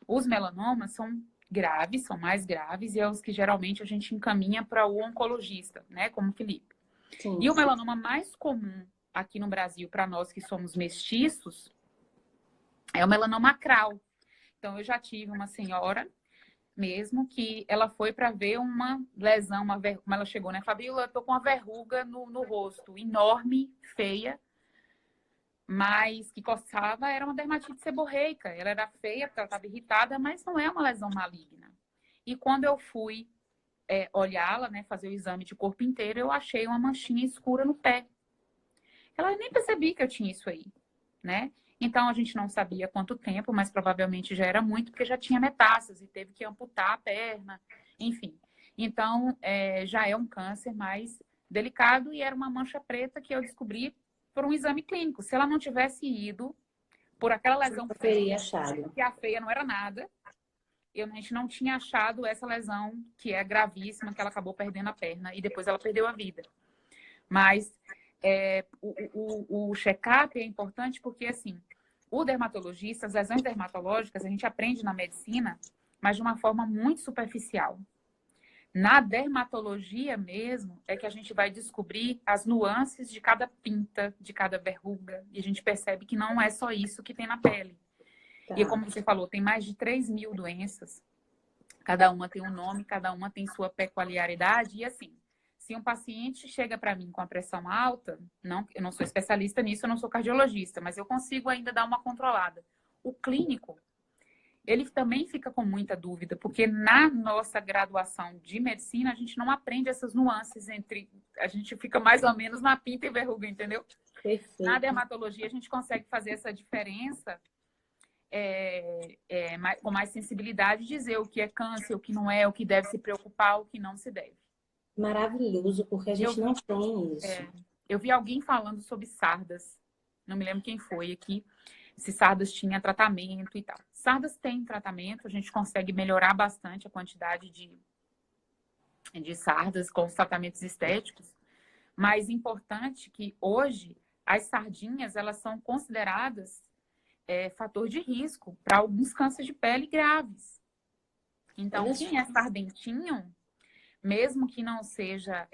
Os melanomas são graves, são mais graves, e é os que geralmente a gente encaminha para o oncologista, né, como o Felipe. Sim. E o melanoma mais comum aqui no Brasil, para nós que somos mestiços, é o melanoma acral. Então, eu já tive uma senhora mesmo que ela foi para ver uma lesão, como ela chegou, né? Fabíola, eu tô com uma verruga no rosto, enorme, feia, mas que coçava, era uma dermatite seborreica. Ela era feia porque ela estava irritada, mas não é uma lesão maligna. E quando eu fui olhá-la, né, fazer o exame de corpo inteiro, eu achei uma manchinha escura no pé. Ela nem percebi que eu tinha isso aí, né? Então, a gente não sabia quanto tempo, mas provavelmente já era muito, porque já tinha metástase, teve que amputar a perna, enfim. Então, já é um câncer mais delicado e era uma mancha preta que eu descobri por um exame clínico. Se ela não tivesse ido por aquela lesão feia, que a feia não era nada, a gente não tinha achado essa lesão, que é gravíssima, que ela acabou perdendo a perna e depois ela perdeu a vida. Mas o check-up é importante porque, assim, o dermatologista, as lesões dermatológicas, a gente aprende na medicina, mas de uma forma muito superficial. Na dermatologia mesmo, é que a gente vai descobrir as nuances de cada pinta, de cada verruga, e a gente percebe que não é só isso que tem na pele. Tá. E como você falou, tem mais de 3.000 doenças, cada uma tem um nome, cada uma tem sua peculiaridade, e assim, se um paciente chega para mim com a pressão alta, eu não sou especialista nisso, eu não sou cardiologista, mas eu consigo ainda dar uma controlada. O clínico, ele também fica com muita dúvida, porque na nossa graduação de medicina, a gente não aprende essas nuances a gente fica mais ou menos na pinta e verruga, entendeu? Perfeito. Na dermatologia, a gente consegue fazer essa diferença com mais sensibilidade, dizer o que é câncer, o que não é, o que deve se preocupar, o que não se deve. Maravilhoso, porque a gente não tem isso. Eu vi alguém falando sobre sardas. Não me lembro quem foi aqui. Se sardas tinha tratamento e tal. Sardas tem tratamento. A gente consegue melhorar bastante a quantidade de sardas com os tratamentos estéticos, mas importante que hoje as sardinhas elas são consideradas fator de risco para alguns cânceres de pele graves. Então, quem é sardentinho, mesmo que não seja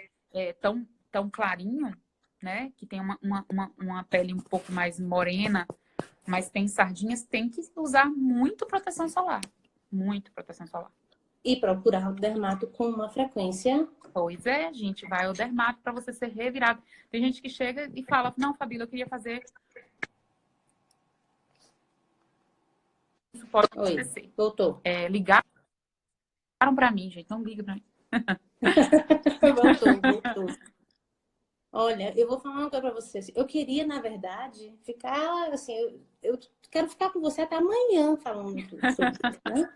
tão clarinho, né, que tem uma pele um pouco mais morena, mas tem sardinhas, tem que usar muito proteção solar. Muito proteção solar. E procurar o dermato com uma frequência. Pois é, gente, vai ao dermato para você ser revirado. Tem gente que chega e fala, não, Fabíola, eu queria fazer... Isso pode acontecer. Voltou. Ligaram para mim, gente, não liga para mim. Voltou. Olha, eu vou falar uma coisa para você. Eu queria, na verdade, ficar assim, eu quero ficar com você até amanhã falando tudo sobre isso, né?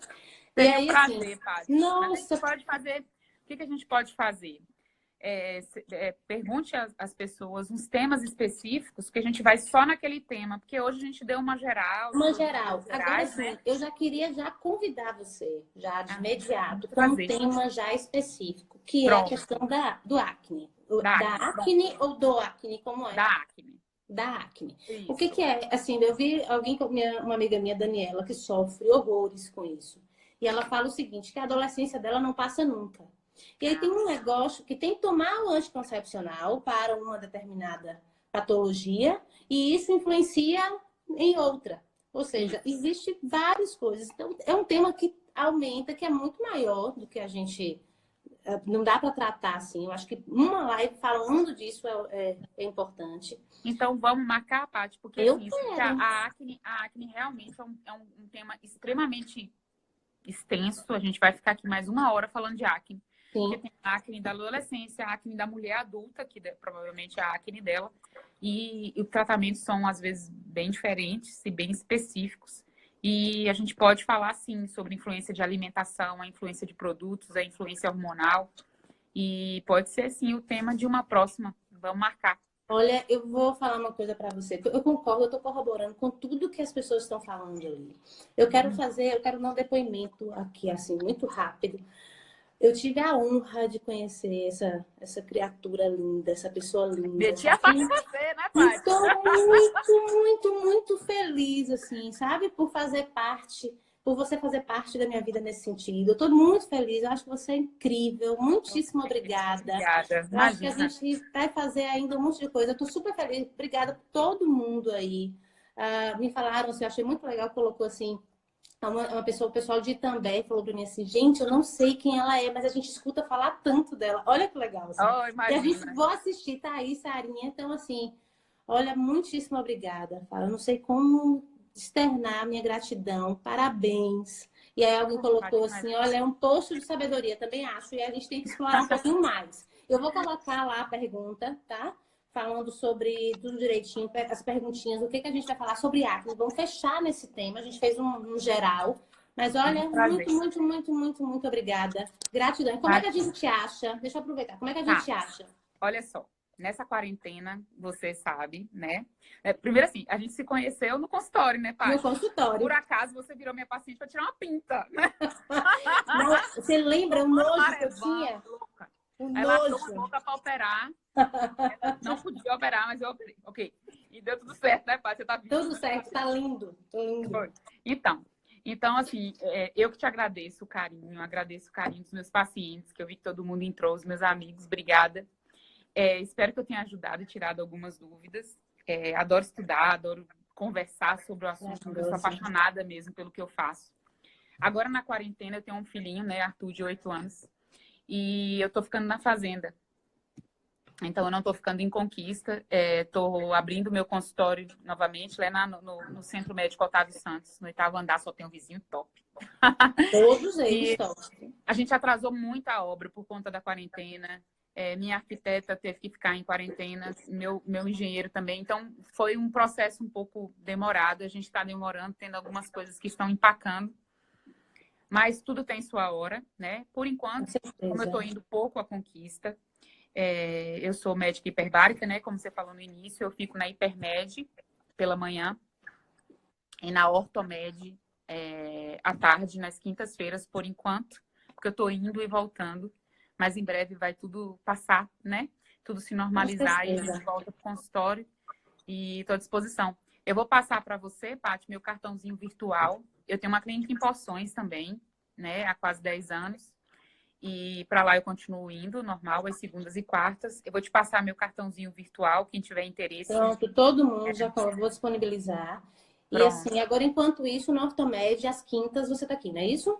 Seria um prazer, Paty. Nossa, pode fazer. O que a gente pode fazer? Pergunte às pessoas uns temas específicos, que a gente vai só naquele tema, porque hoje a gente deu uma geral. Agora sim, né? Eu já queria convidar você, já de imediato, para um tema já específico, que é a questão do acne. Da acne ou do acne, como é? Da acne. Da acne. Isso. O que é? Assim, eu vi alguém, uma amiga minha, Daniela, que sofre horrores com isso. E ela fala o seguinte, que a adolescência dela não passa nunca. E aí tem um negócio que tem que tomar o anticoncepcional para uma determinada patologia e isso influencia em outra. Ou seja, existe várias coisas. Então, é um tema que aumenta, que é muito maior do que a gente... Não dá para tratar assim. Eu acho que uma live falando disso é importante. Então, vamos marcar, Paty, porque assim, a acne realmente é um tema extremamente extenso. A gente vai ficar aqui mais 1 hora falando de acne. Sim. Porque tem a acne da adolescência, a acne da mulher adulta, que provavelmente é a acne dela. E os tratamentos são, às vezes, bem diferentes e bem específicos. E a gente pode falar, sim, sobre influência de alimentação, a influência de produtos, a influência hormonal. E pode ser, sim, o tema de uma próxima. Vamos marcar. Olha, eu vou falar uma coisa para você. Eu concordo, eu estou corroborando com tudo que as pessoas estão falando ali. Eu quero dar um depoimento aqui, assim, muito rápido. Eu tive a honra de conhecer essa criatura linda, essa pessoa linda. Meti a parte de você, né, Paty? Estou muito, muito, muito feliz, assim, sabe? Por você fazer parte da minha vida nesse sentido. Eu estou muito feliz, eu acho que você é incrível. Muitíssimo obrigada. Obrigada. Eu acho que a gente vai fazer ainda um monte de coisa. Eu estou super feliz. Obrigada por todo mundo aí. Me falaram, assim, eu achei muito legal, colocou assim... o pessoal de Itambé falou pra mim assim, gente, eu não sei quem ela é, mas a gente escuta falar tanto dela. Olha que legal. Assim. E a gente vou assistir, tá aí, Sarinha. Então, assim, olha, muitíssimo obrigada. Eu não sei como externar minha gratidão. Parabéns. E aí alguém colocou assim, olha, é um poço de sabedoria, também acho. E a gente tem que explorar um pouquinho mais. Eu vou colocar lá a pergunta, tá? Falando sobre tudo direitinho, as perguntinhas, o que a gente vai falar sobre acne. Vamos fechar nesse tema, a gente fez um geral. Mas olha, muito obrigada. Gratidão. E como é que a gente acha? Deixa eu aproveitar. Como é que a gente acha? Olha só, nessa quarentena, você sabe, né? Primeiro assim, a gente se conheceu no consultório, né, Paty? No consultório. Por acaso, você virou minha paciente para tirar uma pinta, né? Não, você lembra o nojo que eu tinha? Louca. O ela nojo. achou louca para operar. Ela não podia operar, mas eu operei. Ok. E deu tudo certo, né, Paty? Você tá vindo, tudo certo, tá lindo. Tô lindo. Então, assim, eu que te agradeço o carinho dos meus pacientes, que eu vi que todo mundo entrou, os meus amigos, obrigada. Espero que eu tenha ajudado e tirado algumas dúvidas. Adoro estudar, adoro conversar sobre o assunto, eu sou apaixonada mesmo pelo que eu faço. Agora, na quarentena, eu tenho um filhinho, né, Arthur, de 8 anos, e eu tô ficando na fazenda. Então, eu não tô ficando em Conquista, tô abrindo meu consultório novamente, lá no Centro Médico Otávio Santos, no 8º andar, só tem um vizinho top. Todos eles top. A gente atrasou muito a obra por conta da quarentena. Minha arquiteta teve que ficar em quarentena, meu engenheiro também. Então, foi um processo um pouco demorado. A gente está demorando, tendo algumas coisas que estão empacando. Mas tudo tem sua hora, né? Por enquanto, como eu estou indo pouco à Conquista, eu sou médica hiperbárica, né? Como você falou no início, eu fico na Hipermed pela manhã e na Ortomed à tarde, nas quintas-feiras, por enquanto, porque eu estou indo e voltando. mas em breve vai tudo passar, né? Tudo se Com normalizar e a certeza. gente volta para o consultório e estou à disposição. Eu vou passar para você, Paty, meu cartãozinho virtual. Eu tenho uma clínica em Poções também, né? Há quase 10 anos. E para lá eu continuo indo, normal, às segundas e quartas. Eu vou te passar meu cartãozinho virtual, quem tiver interesse. Pronto, todo mundo já vou disponibilizar. E Pronto, assim, agora enquanto isso, no Ortomed, às quintas você tá aqui, não é isso?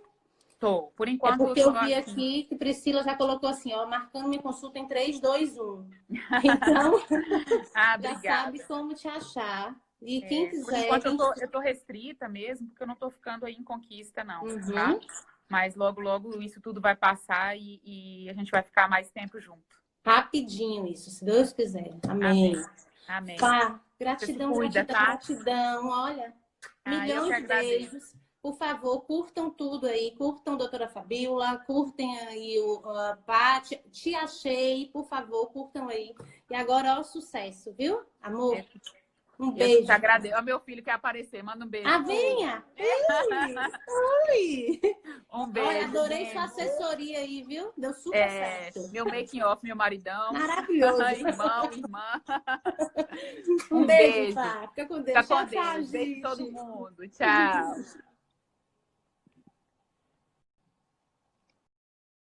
tô. Por É enquanto eu porque tô eu vi aqui. aqui que Priscila já colocou assim, ó, marcando minha consulta em 3, 2, 1. Então, Ah, já sabe obrigada. como te achar. E quem É, por quiser, enquanto quem... eu tô restrita mesmo, porque eu não tô ficando aí em Conquista, não, tá? Uhum. Mas logo, logo isso tudo vai passar e a gente vai ficar mais tempo junto. Rapidinho isso, se Deus quiser. Amém. Amém. Amém. Pá, Você se gratidão, cuida, gratidão, tá? gratidão. Olha, Ah, eu que milhões de agradeço. beijos. Por favor, curtam tudo aí. Curtam a doutora Fabíola, curtem aí a Paty. Te achei, por favor, curtam aí. E agora, ó, sucesso, viu? Amor, Eu um eu que te beijo. agradeço. Ó, meu filho quer aparecer. Manda um Ah, beijo. Oi. venha! Ui! Ui! Um Olha, beijo, adorei sua gente. assessoria aí, viu? Deu super É, certo. meu making off, meu maridão. Maravilhoso. Irmão, irmã. Um Um beijo, beijo. Pá. Fica com Fica Deus. com Tchau, tchau, Deus. Beijo em todo gente. mundo. Tchau.